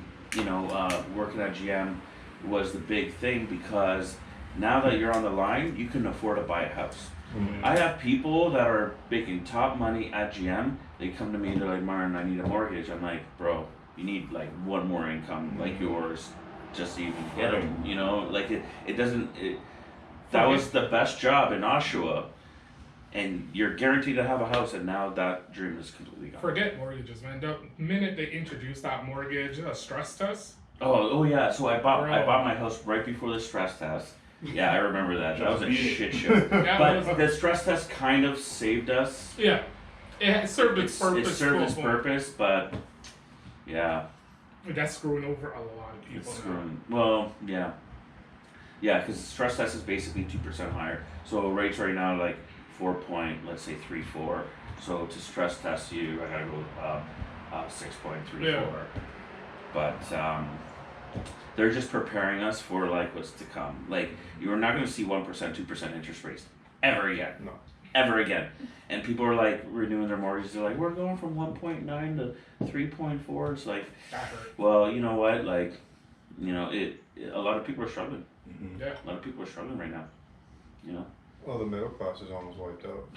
working at GM was the big thing because now that you're on the line, you can afford to buy a house. Mhm. I have people that are making top money at GM. They come to me, they're like, Martin, I need a mortgage. I'm like, bro, you need like one more income like yours just to even get them. You know, like it doesn't. That was the best job in Oshawa, and you're guaranteed to have a house. And now that dream is completely gone. Forget mortgages, man. The minute they introduced that mortgage stress test, Oh yeah. So I bought Bro. my house right before the stress test. Yeah, I remember that. That was a Just beat it. shit show. Yeah, But it was- the stress test kind of saved us. yeah, it served its purpose. It served its to a point. purpose, but yeah, That's screwing over a lot of people. it's now. screwing. Well, yeah, because stress test is basically 2% higher. So rates right now like 4.34. So to stress test you, I gotta go 6.34. Yeah. But they're just preparing us for like what's to come. Like you're not going to see 1%, 2% interest rates ever again. No. Ever again. And people are like renewing their mortgages. They're like, we're going from 1.9 to 3.4. It's like, That hurt. well, you know what? Like, a lot of people are struggling. Yeah. A lot of people are struggling right now. You know, Well, the middle class is almost wiped out.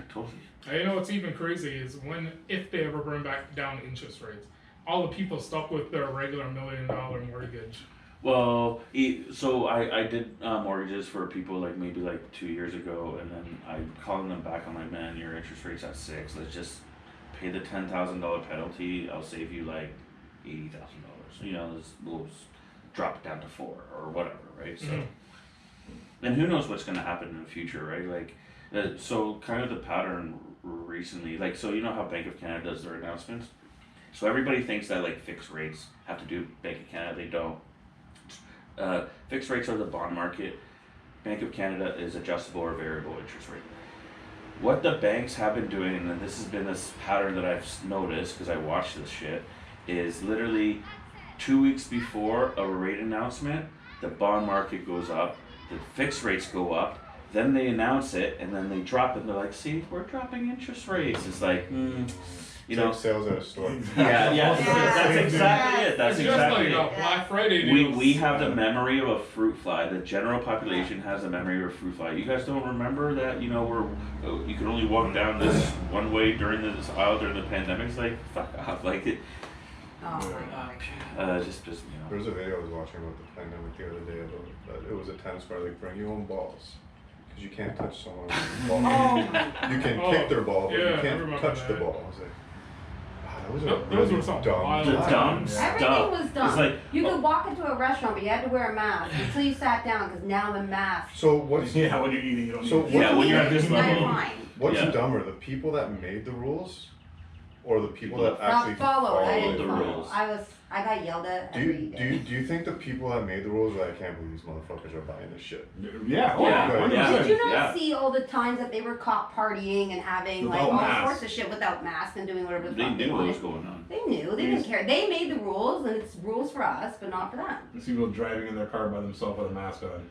totally. And you know what's even crazy is if they ever bring back down interest rates, all the people stuck with their regular $1 million mortgage. Well, so I did mortgages for people like maybe like 2 years ago, and then I'm calling them back. I'm like, man, your interest rate's at 6. Let's just pay the $10,000 penalty. I'll save you like $80,000. We'll drop it down to 4 or whatever, right? So, and who knows what's gonna happen in the future, right? Like, so kind of the pattern recently, like, so you know how Bank of Canada does their announcements. So everybody thinks that like fixed rates have to do with Bank of Canada. They don't. Fixed rates are the bond market. Bank of Canada is adjustable or variable interest rate. what the banks have been doing, and this has been this pattern that I've noticed because I watch this shit, is literally 2 weeks before a rate announcement, the bond market goes up, the fixed rates go up, then they announce it, and then they drop it, and they're like, see, we're dropping interest rates. It's like, you know, like sales at a store. yeah, that's exactly it. That's It's just exactly like it. Black Friday deals. We have the memory of a fruit fly. The general population has the memory of a fruit fly. You guys don't remember that? You know, you could only walk down this one way during this aisle during the pandemic. It's like, fuck off. Like it. Oh my gosh. Just pissed me off. There was a video I was watching about the pandemic the other day about it was a tennis bar, like bring your own balls. Because you can't touch someone's ball. You can kick their ball, but you can't touch the ball. I was like, wow, that was a Those really were some dumb. wild Dumb times. stuff. Everything was dumb. It's like, you could walk into a restaurant, but you had to wear a mask until you sat down, because now the mask. So what's Yeah, when you're eating, you don't So need what- yeah, when you're at this Now you're level. fine. what's Yeah. dumber, the people that made the rules, or the people that Not actually follow it. I followed didn't the follow. rules? I got yelled at Do every you, day. do you think the people that made the rules are like, I can't believe these motherfuckers are buying this shit? Yeah, Yeah, 100%. Did you not Yeah. see all the times that they were caught partying and having like Without all masks. sorts of shit without masks and doing whatever the They fuck they knew what was wanted? going on. They knew. They didn't care. They made the rules, and it's rules for us, but not for them. I see people driving in their car by themselves with a mask on.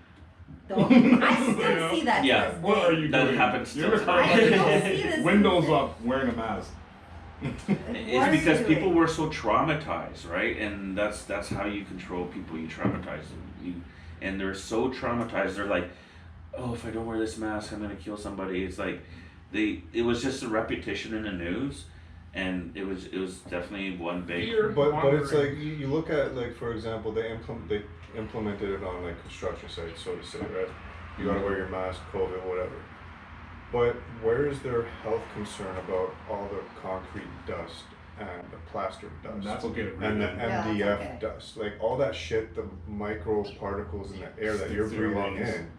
I still see that. Yeah. To this What day. are you That doing? happens You're in still. a car I by still yourself, see this. windows up, wearing a mask. It's because people were so traumatized, right? And that's how you control people. You traumatize them. And they're so traumatized. They're like, oh, if I don't wear this mask, I'm gonna kill somebody. It's like it was just a repetition in the news, and it was definitely one big. Fear But it's mongering. like you look at, like, for example, they implemented it on like construction sites, so to say, right? You gotta wear your mask, COVID, whatever. But where is their health concern about all the concrete dust and the plaster dust That's okay to breathe and the in. that's MDF okay. dust, like all that shit, the micro particles in the air that you're Sticks to your breathing lungs. in.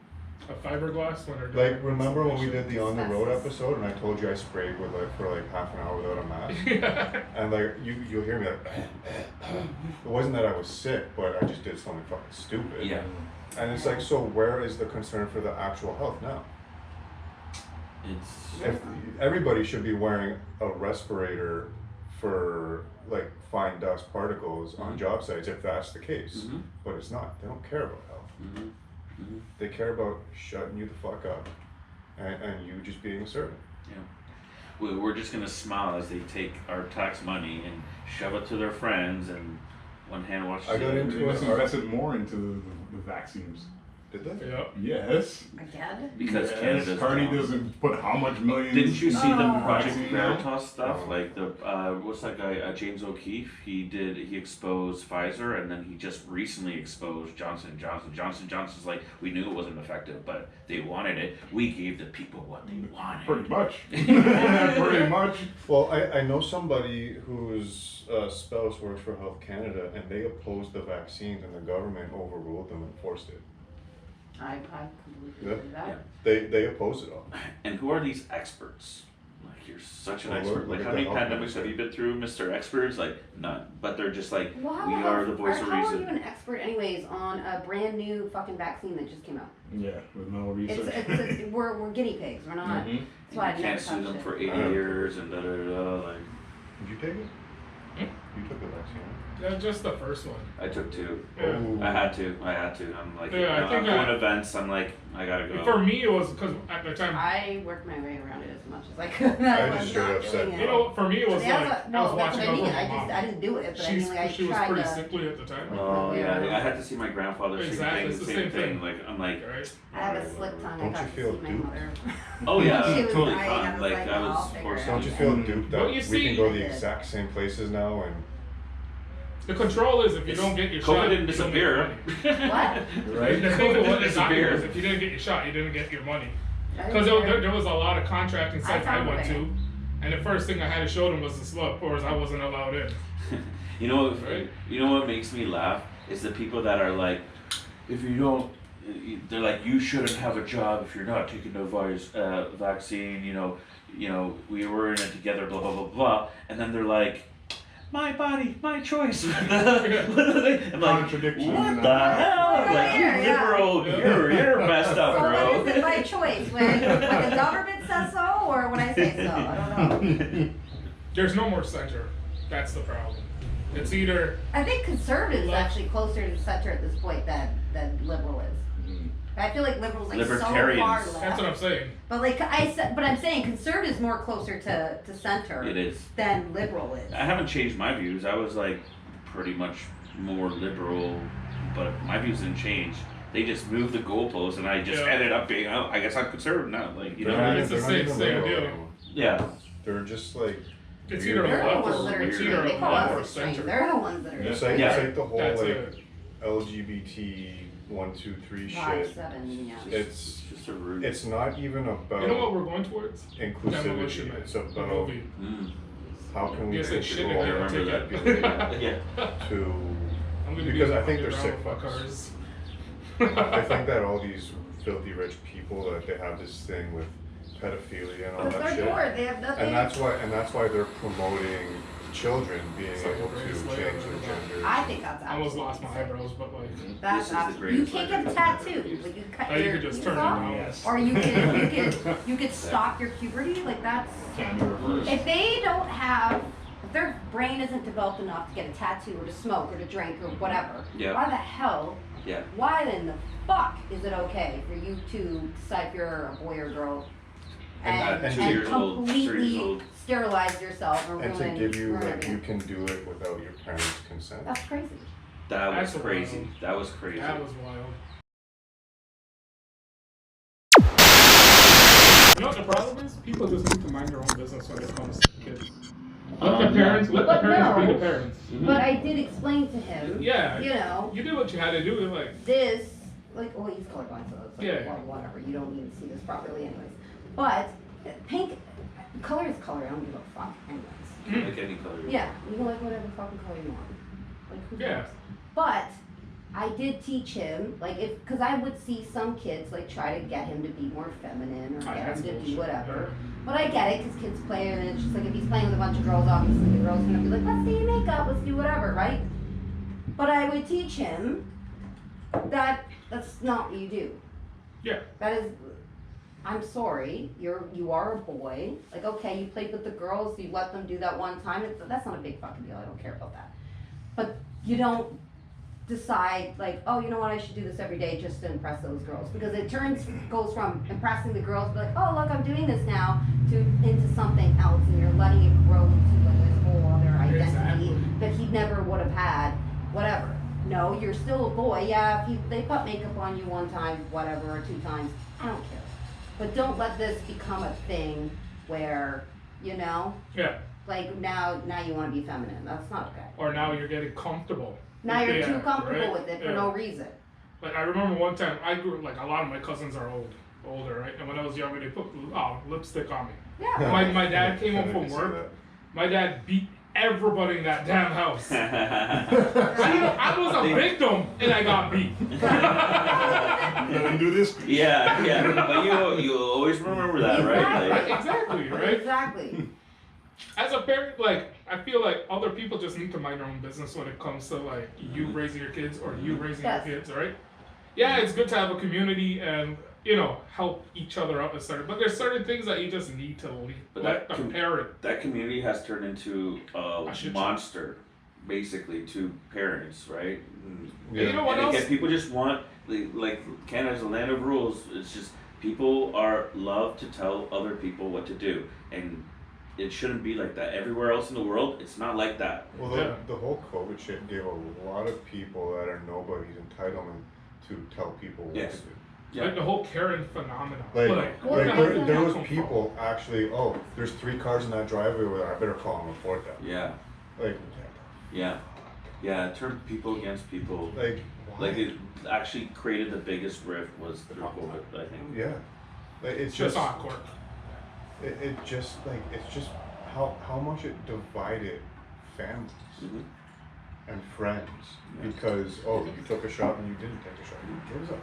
A fiberglass when they're doing Like, remember when we did the on the road Asbestos. episode and I told you I sprayed with like for like half an hour without a mask? And like you'll hear me like it wasn't that I was sick, but I just did something fucking stupid. Yeah. And it's like, so where is the concern for the actual health now? It's If everybody should be wearing a respirator for like fine dust particles on Mhm. job sites if that's the case. Mhm. But it's not. They don't care about health. Mm-hmm. They care about shutting you the fuck up and you just being a servant. We're just gonna smile as they take our tax money and shove it to their friends, and one hand washes I got the into They other. just invested more into the vaccines. Did they? Yep. Yes. Again? Because yes. Canada's Carney down. doesn't put how much millions. Didn't you see the Oh. Project Vaccine Veritas stuff? Oh. Like the what's that guy James O'Keefe? He exposed Pfizer, and then he just recently exposed Johnson & Johnson. Johnson & Johnson's like, we knew it wasn't effective, but they wanted it. We gave the people what they wanted. Pretty much. Pretty much. Well, I know somebody whose spouse works for Health Canada and they opposed the vaccines and the government overruled them and forced it. I completely Yeah. agree with that. They opposed it all. And who are these experts? Like, you're such an Well, expert. look Like, at how the many health pandemics minister. have you been through, Mr. Experts? Like, none. But they're just like, Well, how we the are hell- the voice of How are you reason. an expert, anyways, on a brand new fucking vaccine that just came out? Yeah, with no It's, research. we're guinea pigs. We're not. Mhm. That's why I You never can't sue touched them it. for 80 I don't- years and da da da. Like, Did you take it? You took the vaccine, Yeah, just the first one. I took two. Yeah. right? I had to. I'm like, Yeah, I you know, think I'm doing I- events. I'm like, I gotta go. For me, it was because at the time, I worked my way around it as much as I could. I was just straight not up said doing you it. know, for me it was Yeah, like that's I what, was no, that's watching what I over mean. my I mom. didn't do it, but I mean, like, I She was tried pretty to. sickly at the time. Oh yeah, Yeah. I had to see my grandfather. Exactly, Same it's the thing. same thing. Like, I'm like, Right? I have a slick tongue. Don't I got you to feel see my duped? mother. oh yeah, She was totally dying, fine. I was Like, like, I "Oh, I'll was figure forced. it Don't out." you feel duped that Well, you we see- can go the Yeah. exact same places now and The control is if you don't get your shot, COVID didn't you don't get your disappear. money. What? Right? The thing COVID of what didn't is happening disappear. is if you didn't get your shot, you didn't get your money. I Because didn't care. there was a lot of contracting sites I found went it. to, and the first thing I had to show them was the slip, or I wasn't allowed in. You know what? Right? You know what makes me laugh is the people that are like, if you don't, they're like, you shouldn't have a job if you're not taking the vaccine. You know, we were in it together. Blah blah blah blah. And then they're like, my body, my choice. I'm like, Contradiction. what the hell? Right Like, you there, yeah. liberal, you're messed up, So what bro. is it by choice? When the government says so, or when I say so. I don't know. There's no more center. That's the problem. It's either I think conservative is Left. actually closer to center at this point than liberal is. I feel like liberals like so far Libertarians. left. that's what I'm saying. But like I'm saying conservative is more closer to center It is. than liberal is. I haven't changed my views. I was like pretty much more liberal, but my views didn't change. They just moved the goalposts, and I just Yeah. ended up being. Oh, I guess I'm conservative now. Like you They're know. not, it's the they're not same- even same liberal deal. anymore. Yeah. They're just like It's weird. either They're the left ones or that are it's extreme. either They call left or us extreme. center. They're the ones that are It's extreme. like, Yeah. it's like the whole That's like it. LGBT 1, 2, 3 5, shit. 7, yeah. It's just a rude. it's not even about You know what we're going towards? inclusivity. Demolition It's Man. The about movie. how can we Yes, they control shit in I there. remember Take that. it. Yeah. to I'm gonna because be I think they're around sick with my fucks. cars. I think that all these filthy rich people that they have this thing with pedophilia and all Because that they're shit. bored. They have nothing. And that's why they're promoting children being It's like able the to greatest change way their ever. gender. I think that's I almost absolutely lost my insane. eyebrows, but like, That's This is the absolutely. You greatest can't way get a to- tattoo. Like you cut oh, you your could just pubes turn it off, down. or you could stop your puberty. Like that's. Can be reversed. If they don't have, if their brain isn't developed enough to get a tattoo or to smoke or to drink or whatever, Yeah. why the hell? Yeah. Why in the fuck is it okay for you to decide if you're a boy or girl and, And 2 and years old, 3 years completely old. sterilize yourself or And to ruin, give you ruin like you everything? can do it without your parents' consent. That's crazy. That was That's crazy. wild. That was crazy. that was wild. You know what the problem is? People just need to mind their own business when it comes to kids. Let the parents be the parents. But I did explain to him. Yeah. You know, You did what you had to do. You're like, this, like, well, he's colorblind, so it's like, Yeah. well, whatever. You don't need to see this properly, anyways. But pink, color is color. I don't give a fuck, anyways. Like any color. Yeah, you can like whatever fucking color you want. Like who Yeah. cares? But I did teach him, like, because I would see some kids like try to get him to be more feminine or Oh, get that's him to bullshit. do whatever. Yeah. But I get it, because kids play, and it's just like if he's playing with a bunch of girls, obviously the girl's gonna be like, let's do your makeup, let's do whatever, right? But I would teach him that that's not what you do. yeah. That is, I'm sorry, you are a boy. Like, okay, you played with the girls, you let them do that one time. That's not a big fucking deal. I don't care about that. But you don't decide like, oh, you know what? I should do this every day just to impress those girls, because it goes from impressing the girls, like, oh, look, I'm doing this now, to into something else, and you're letting it grow into like this whole other identity Exactly. that he never would have had. Whatever. No, you're still a boy. Yeah, if they put makeup on you one time, whatever, or 2 times, I don't care. But don't let this become a thing where, you know, Yeah. like now you want to be feminine. That's not okay. Or now you're getting comfortable. Now with you're the too act, comfortable right? with it for Yeah. no reason. Like I remember one time I grew like a lot of my cousins are older, right? And when I was younger, they put lipstick on me. Yeah. My dad came home I from didn't see work. that. My dad beat everybody in that damn house. I was a victim and I got beat. Let him do this. Yeah, yeah. But you always remember that, right? Like, Exactly, right? Exactly. As a parent, like I feel like other people just need to mind their own business when it comes to like you raising your kids or you raising Yes. your kids, right? Yeah, it's good to have a community and help each other up and certain, but there's certain things that you just need to But let that the com- parent. that community has turned into a A shit show. monster, basically, to parents, right? And you know what And else? again, people just want like Canada's a land of rules. It's just people love to tell other people what to do, and it shouldn't be like that. Everywhere else in the world, it's not like that. Well, Yeah. the whole COVID shit gave a lot of people that are nobodies entitlement to tell people what Yes. to do. Yeah. Like the whole Karen phenomenon. Like, Well, like that's there not was come people actually, oh, there's 3 cars in that driveway over there, I better call and report that. Yeah, Like, yeah, yeah. It turned people against people. why? Like it actually created the biggest rift was through COVID, I think. Yeah. Like, it's It's just just, awkward. it just, like, it's just how much it divided families Mhm. and friends because, oh, you took a shot and you didn't take a shot. Who gives a fuck?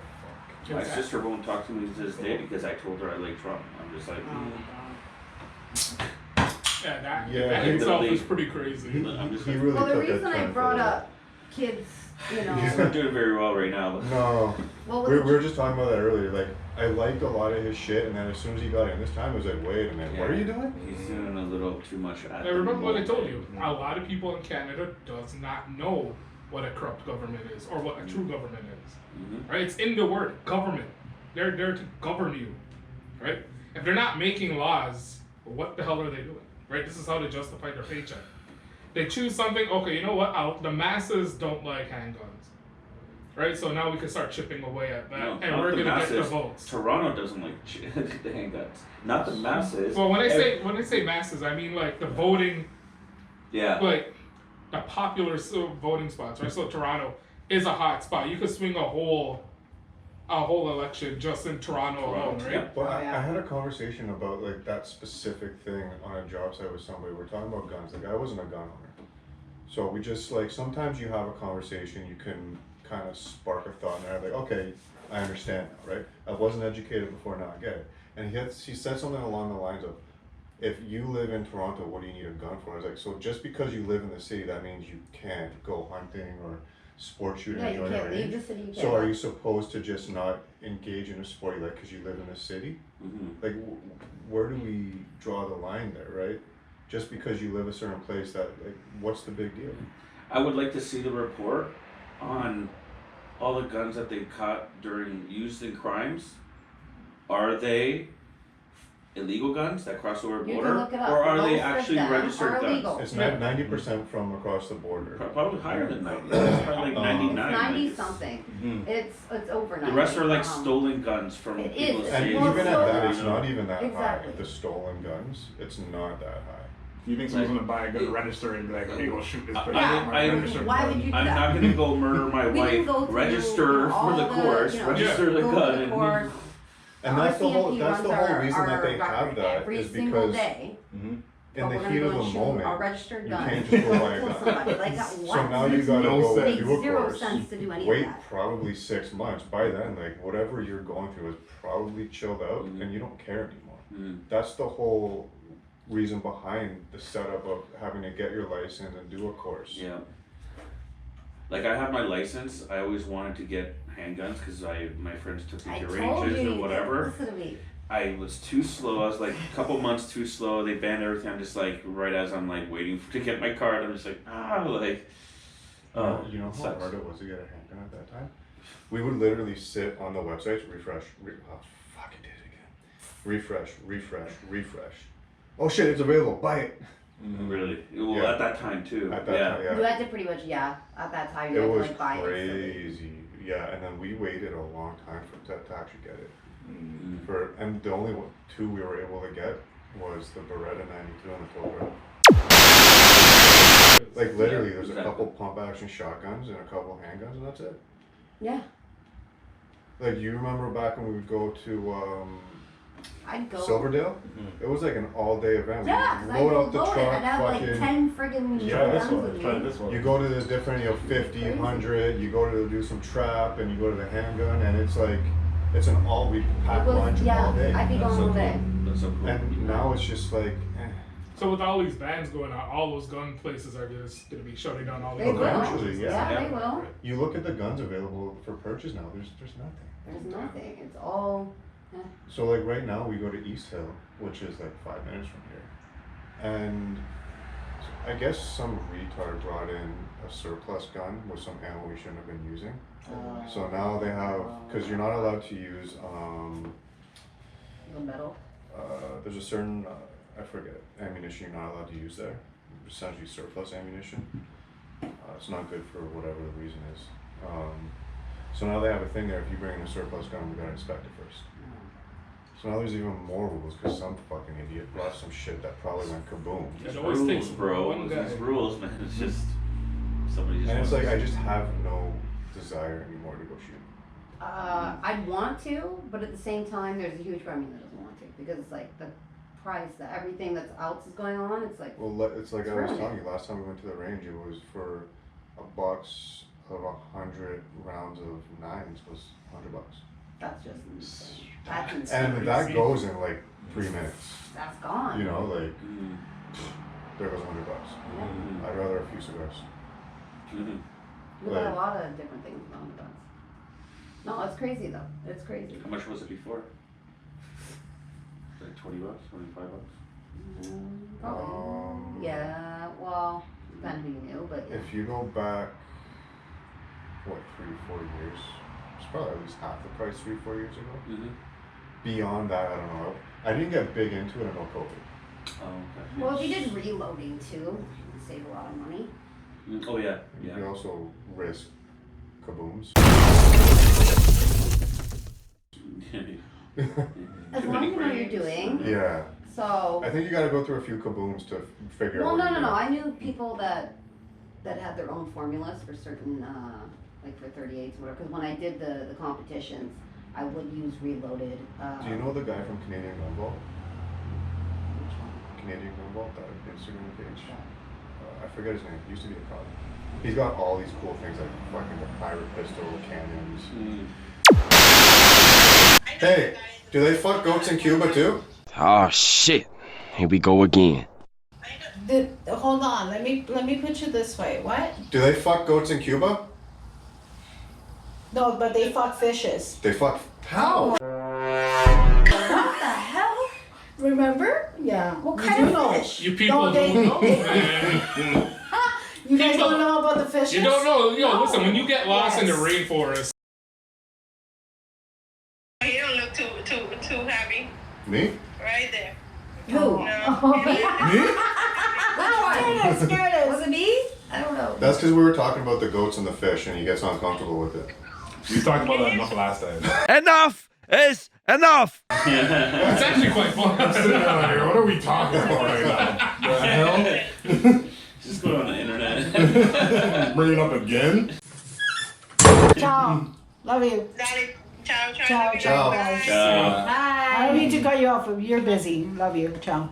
My Exactly. sister won't talk to me to this day because I told her I like Trump. I'm just like, Yeah, that Yeah, in itself literally- is pretty crazy. I'm just He like, really Well, the took a reason I turn brought for up kids, he's not doing very well right now. But No. well, We were just talking about that earlier. Like, I liked a lot of his shit, and then as soon as he got in this time, it was like, wait a minute, what are you doing? He's doing a little too much. I remember what I told you. A lot of people in Canada does not know what a corrupt government is or what a true government is. Right? It's in the word government. They're there to govern you. Right? If they're not making laws, what the hell are they doing? Right? This is how they justify their paycheck. They choose something. Okay, you know what? The masses don't like handguns. Right, so now we can start chipping away at that, No, and not we're the gonna get the masses. votes. Toronto doesn't like the handguns. Not the masses. Well, when I say masses, I mean like the voting, Yeah. like the popular voting spots, right? So Toronto is a hot spot. You could swing a whole election just in Toronto alone, right? Yeah. But I had a conversation about like that specific thing on a job site with somebody. We're talking about guns. The guy wasn't a gun owner, so we just like sometimes you have a conversation, you can kind of spark a thought, and they're like, okay, I understand now, right? I wasn't educated before, now I get it. And he said something along the lines of, if you live in Toronto, what do you need a gun for? I was like, so just because you live in the city, that means you can't go hunting or sport shooting Yeah, or you join a can't leave range? the city. You So can't. are you supposed to just not engage in a sport you like because you live in the city? Like, where do we draw the line there, right? Just because you live a certain place, that like, what's the big deal? I would like to see the report on all the guns that they caught used in crimes. Are they illegal guns that cross over You border, can look it up. or are they Most of actually them registered are guns? illegal. It's not 90% from across the border. Probably higher than 90. It's probably like 99. 90 something. It's over 90. The rest are like stolen guns from It people's is. And cities. even at that, it's You know? not even that Exactly. high. The stolen guns, it's not that high. You think someone's gonna buy a gun to register and be like, okay, go shoot this person? I- Why would you do I'm that? not gonna go murder my We can wife. go through, Register all for the course. you know, Register the go gun. to the course. And Our that's the whole CMP that's the runs whole our- reason that our they have record that every is single because day. in But the we're heat gonna of go the and shoot moment, our registered you gun. can't just go buy a Kill gun. somebody. Like that. So now you gotta No go sense. do a Makes zero course. sense to do any Wait of that. probably 6 months. By then, like whatever you're going through is probably chilled out, and you don't care anymore. That's the whole reason behind the setup of having to get your license and do a course. Yeah. Like I have my license. I always wanted to get handguns because my friends took me I to told ranges you. or whatever. Listen to me. I was too slow. I was like a couple months too slow. They banned everything. I'm just like right as I'm like waiting to get my card. I'm just like You know how sucks. hard it was to get a handgun at that time? We would literally sit on the websites, refresh, fuck, it did it again. Refresh. Oh shit, it's available, buy it. Really? Well, Yeah. at that time too. At that yeah. time, yeah. You had to pretty much, at that time, you It had to was like buy it. crazy. Yeah, and then we waited a long time to actually get it. Mm-hmm. And the only two we were able to get was the Beretta 92 and the Cobra. Like literally, there's a exactly. couple pump action shotguns and a couple handguns, and that's it. Yeah. Like you remember back when we would go to I'd go. Silverdale? It was like an all-day event. Yeah, We because I'd load go up the load it. truck, I'd have like fucking. 10 friggin' Try this guns one. with Try me. this one. You go to the different, 50, 100, you go to do some trap, and you go to the handgun, and it's like, it's an all-week packed It was- lunch yeah, all day. I'd be That's going so all day. cool. That's so cool. And now it's just like, So with all these bans going on, all those gun places are just gonna be shutting down all the They gun will. Eventually, places. Yeah, they will. you look at the guns available for purchase now, there's nothing. There's nothing. It's all. So like right now, we go to East Hill, which is like 5 minutes from here. And I guess some retard brought in a surplus gun with some ammo we shouldn't have been using. So now they have, because you're not allowed to use, The metal. there's a certain, I forget, ammunition you're not allowed to use there. Essentially surplus ammunition. It's not good for whatever the reason is. So now they have a thing there, if you bring in a surplus gun, we gotta inspect it first. So now there's even more rules because some fucking idiot brought some shit that probably went kaboom. It always rules, takes bro. one guy. These rules, man. It's just somebody just. And it's wants like to- I just have no desire anymore to go shoot. I'd want to, but at the same time, there's a huge part of me that doesn't want to because it's like the price that everything that's else is going on. It's like Well, it's like I was Really? telling you last time we went to the range. It was for a box of 100 rounds of 9s was $100. that's just insane. That's insane. And that goes in like 3 minutes. That's gone. You know, like Mhm. there goes $100. Mhm. I'd rather a few cigars. Mhm. We got like- a lot of different things on the guns. No, it's crazy though. It's crazy. How much was it before? Like $20, $25? Probably. Yeah, well, depending who you knew, but yeah. If you go back, what, 3-4 years, it's probably at least half the price 3-4 years ago. Mm-hmm. Beyond that, I don't know. I didn't get big into it until COVID. Oh, okay. Well, if you did reloading too, you save a lot of money. Oh, yeah. You can also risk kabooms. As long as you know what you're doing. Yeah. So. I think you gotta go through a few kabooms to figure Well, out. no. I knew people that had their own formulas for certain, like for 38s or whatever. Because when I did the competitions, I would use reloaded. Do you know the guy from Canadian Gumball? Canadian Gumball, that Instagram page. I forget his name. He used to be a cop. He's got all these cool things like fucking the pirate pistol, cannons. Hey, do they fuck goats in Cuba too? Oh shit! Here we go again. Hold on. Let me put you this way. What? Do they fuck goats in Cuba? No, but they fuck fishes. They fuck how? What the hell? Remember? Yeah. What kind of fish? You people No, they- don't know, man. You guys People- don't know about the fishes? You don't know. Yo, listen, when you get lost in the Yes. rainforest, You don't look too happy. Me? Right there. Who? No. Scared us. Was it me? I don't know. That's because we were talking about the goats and the fish, and he gets uncomfortable with it. We talked about that enough last time. Enough is enough. it's actually quite fun. What are we talking about right now? The hell? Just go on the internet. Bring it up again? Ciao. Love you. Daddy, ciao, ciao. Ciao, ciao, guys. Ciao. I don't need to cut you off. You're busy. Love you. Ciao.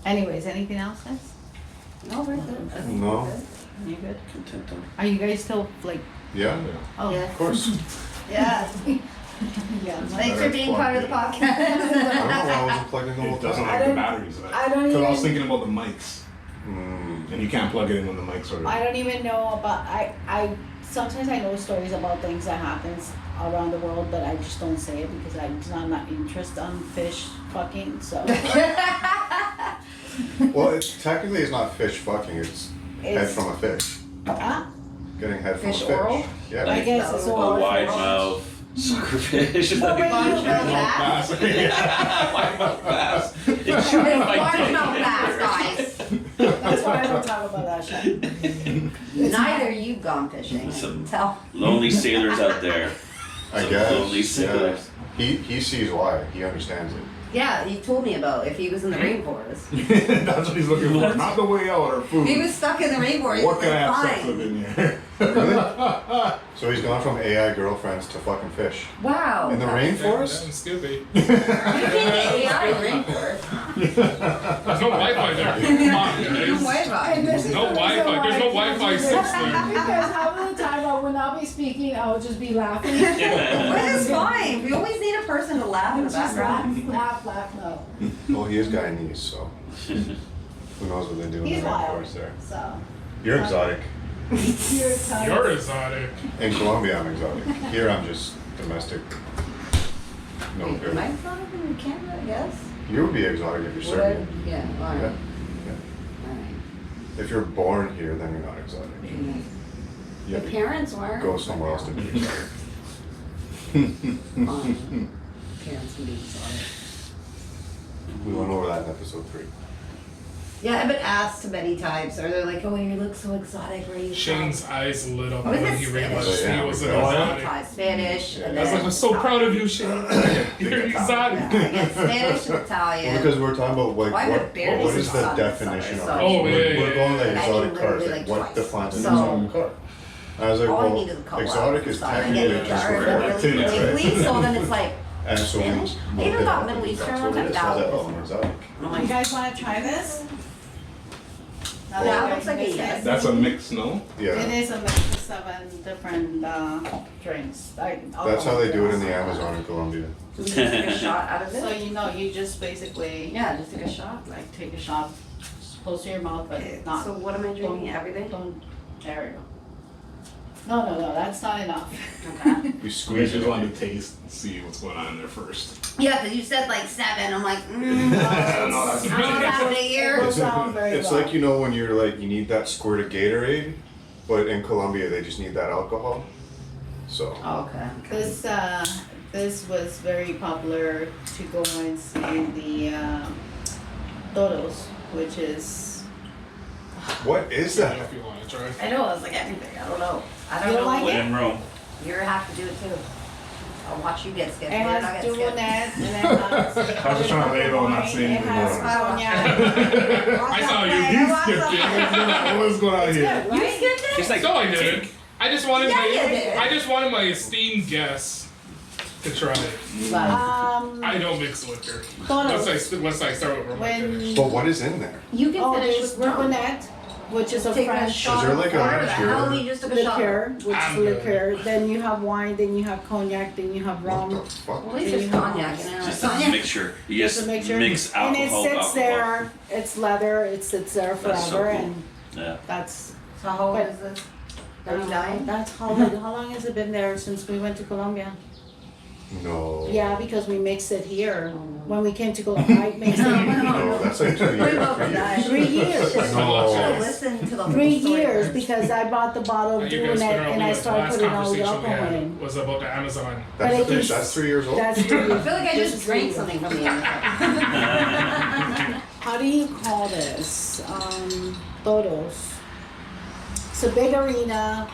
Anyways, anything else, guys? No, we're good. No. You good? Contento. Are you guys still like? Yeah, Oh, Yeah. of course. Yeah. yeah. Thanks for being part of the I don't know podcast. why I wasn't plugged in the whole It doesn't time. like the batteries. I don't Because I was even- thinking about the mics. And you can't plug it in when the mics are. I don't even know about. I sometimes I know stories about things that happens around the world, but I just don't say it because I'm not interested on fish fucking. So Well, technically it's not fish fucking, it's head It's- from a fish. Getting head from Fish a fish. oral? Yeah. I guess it's A all. wide mouth suckerfish. Largemouth bass. Largemouth bass. It's It's short like largemouth dick. bass, guys. That's why I don't talk about that shit. Neither you've gone fishing. Some Tell. lonely sailors out there. I Some guess. lonely Yeah. sailors. He sees why. He understands it. Yeah, he told me about if he was in the rainforest. That's what he's looking for. Not the way out or food. He was stuck in the rainforest. What can I have Fine. sex with in here? Really? So he's gone from AI girlfriends to fucking fish. Wow. In the rainforest? Damn stupid. You can't get AI in the rainforest. There's no Wi-Fi there. Come on, No guys. Wi-Fi. No Wi-Fi. There's no Wi-Fi 6 there. Because half of the time I would not be speaking, I would just be laughing. But it's fine. We always need a person to laugh in the Just laugh, background. laugh, no. Well, he is Guyanese, so who knows what they do in He's the wild. rainforest there. So You're exotic. you're excited. You're exotic. In Colombia, I'm exotic. Here, I'm just domestic. No Wait, good. am I exotic in Canada? I guess. You would be exotic if you're Would I? Serbian. Yeah. All right. Yeah. Yeah. All right. If you're born here, then you're not exotic. Mm. You The have to parents weren't. go somewhere else to be exotic. Fine. Parents can be exotic. We went over that in episode 3. Yeah, I've been asked many times, or they're like, "Oh, you look so exotic. Where are you Shane's from?" eyes lit up Oh, is when it he Spanish? realized Yeah, he was an yeah. exotic. Spanish. Yeah. And I was like, then I'm so proud of you, Shane. You're exotic. Yeah, Spanish and Italian. Well, because we're talking about like Well, I would barely what is the decide, definition so- of Oh, we're, yeah, we're going like And I exotic didn't cars. really Like like what twice. defines an So- exotic car? I was like, All I well, need is a color. exotic is Sorry, I technically get just it. where Really it's in, quickly, right? so then it's like, And so we Spanish? I even thought Middle Eastern that's ones, what it I'm is. So down that, with oh, an exotic. I'm You like, guys want to try this? yeah, it looks like a yes. That's a mix, no? Yeah. It is a mix of 7 different drinks. That's how they do it in the Amazon in Colombia. So we just take a shot out of So it? you know, you just basically Yeah, just take a shot. like take a shot close to your mouth, but not. So what am I drinking? Everything? Don't. There you go. No, that's not enough. Okay. You I squeeze just it. wanted to taste and see what's going on in there first. Yeah, because you said like 7. I'm like, No, that's I don't have it It here. goes down very It's well. like, you know, when you're like, you need that squirt of Gatorade, but in Colombia they just need that alcohol. So. Okay. This was very popular to go and see the toros, which is. What is that? If you want to try. I know, it's like everything. I don't know. I don't You know. don't like what- it? In Rome. You have to do it too. I'll watch you get skipped. It You're not has get skipped. Duanet, and it has. I was just trying to lay low and not say It anything has more. cognac. I saw you. You skipped it. What's going on here? You skipped it? It's like No, I didn't. I just wanted Yeah, you did. I just wanted my esteemed guests to try it. I don't mix liquor. Toros. Once I start with rum, I finish. When But what is in there? You can oh, finish there's with rum. Duanet, which is a Take a French shot Is there like of a water. The hell liqueur? we just took a shot. liqueur, which is I'm good. liquor. Then you have wine, then you have cognac, then you have What rum. the fuck? Well, at least there's cognac in it. Just Cognac. a mixture. You Just just a mixture. mix And it alcohol. sits alcohol. there. It's leather. It sits there That's so forever, cool. and Yeah. that's. So how old But- is this? 39? That's how long has it been there since we went to Colombia? No. Yeah, because we mixed it here when we came to Colombia. I mixed it. No, that's like 2 years. Wait, what was that? 3 years. No. Listen to the whole 3 story years first. because I bought the bottle of You guys Duanet figure out and what I the started last putting all the conversation we alcohol had in. was about the Amazon. But it can- That's 3 years old? That's 3 years. I feel like I This just is drank 3 years. something from the other. How do you call this? Toros. It's a big arena.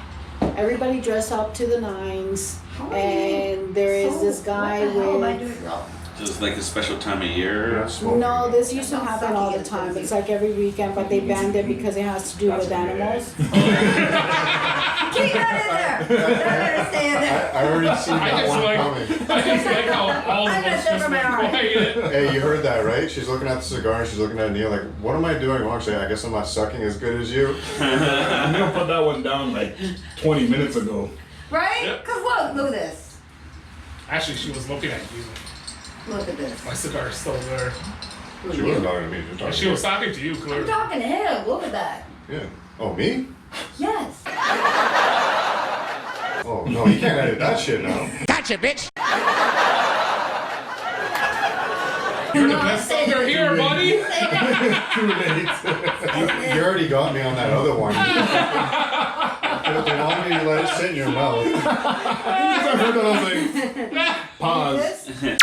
Everybody dress up to the nines, and there is this guy What the hell am I with. doing wrong? Just like a special time of You're year. not smoking. No, this used to happen all the time. It's like every weekend, but they banned it because it has to do That's with okay. animals. Keep that in there. That stay in there. I already seen I that just one like coming. I just like how all of I'm gonna us sip just from my went heart. quiet. Hey, you heard that, right? She's looking at the cigar and she's looking at Neil like, what am I doing wrong? She's like, I guess I'm not sucking as good as you. I'm gonna put that one down like 20 minutes ago. Right? Yep. Because look at this. Actually, she was looking at you. Look at this. My cigar is still there. She wasn't talking to me. She was talking She to was you. talking to you, I'm clearly. talking to him. Look at that. Yeah. Oh, me? Yes. Oh, no, you can't edit that shit now. Gotcha, bitch. You're the best singer here, buddy. Too late. You already got me on that other one. The longer you let it sit in your mouth. I heard that, I was like, pause. This?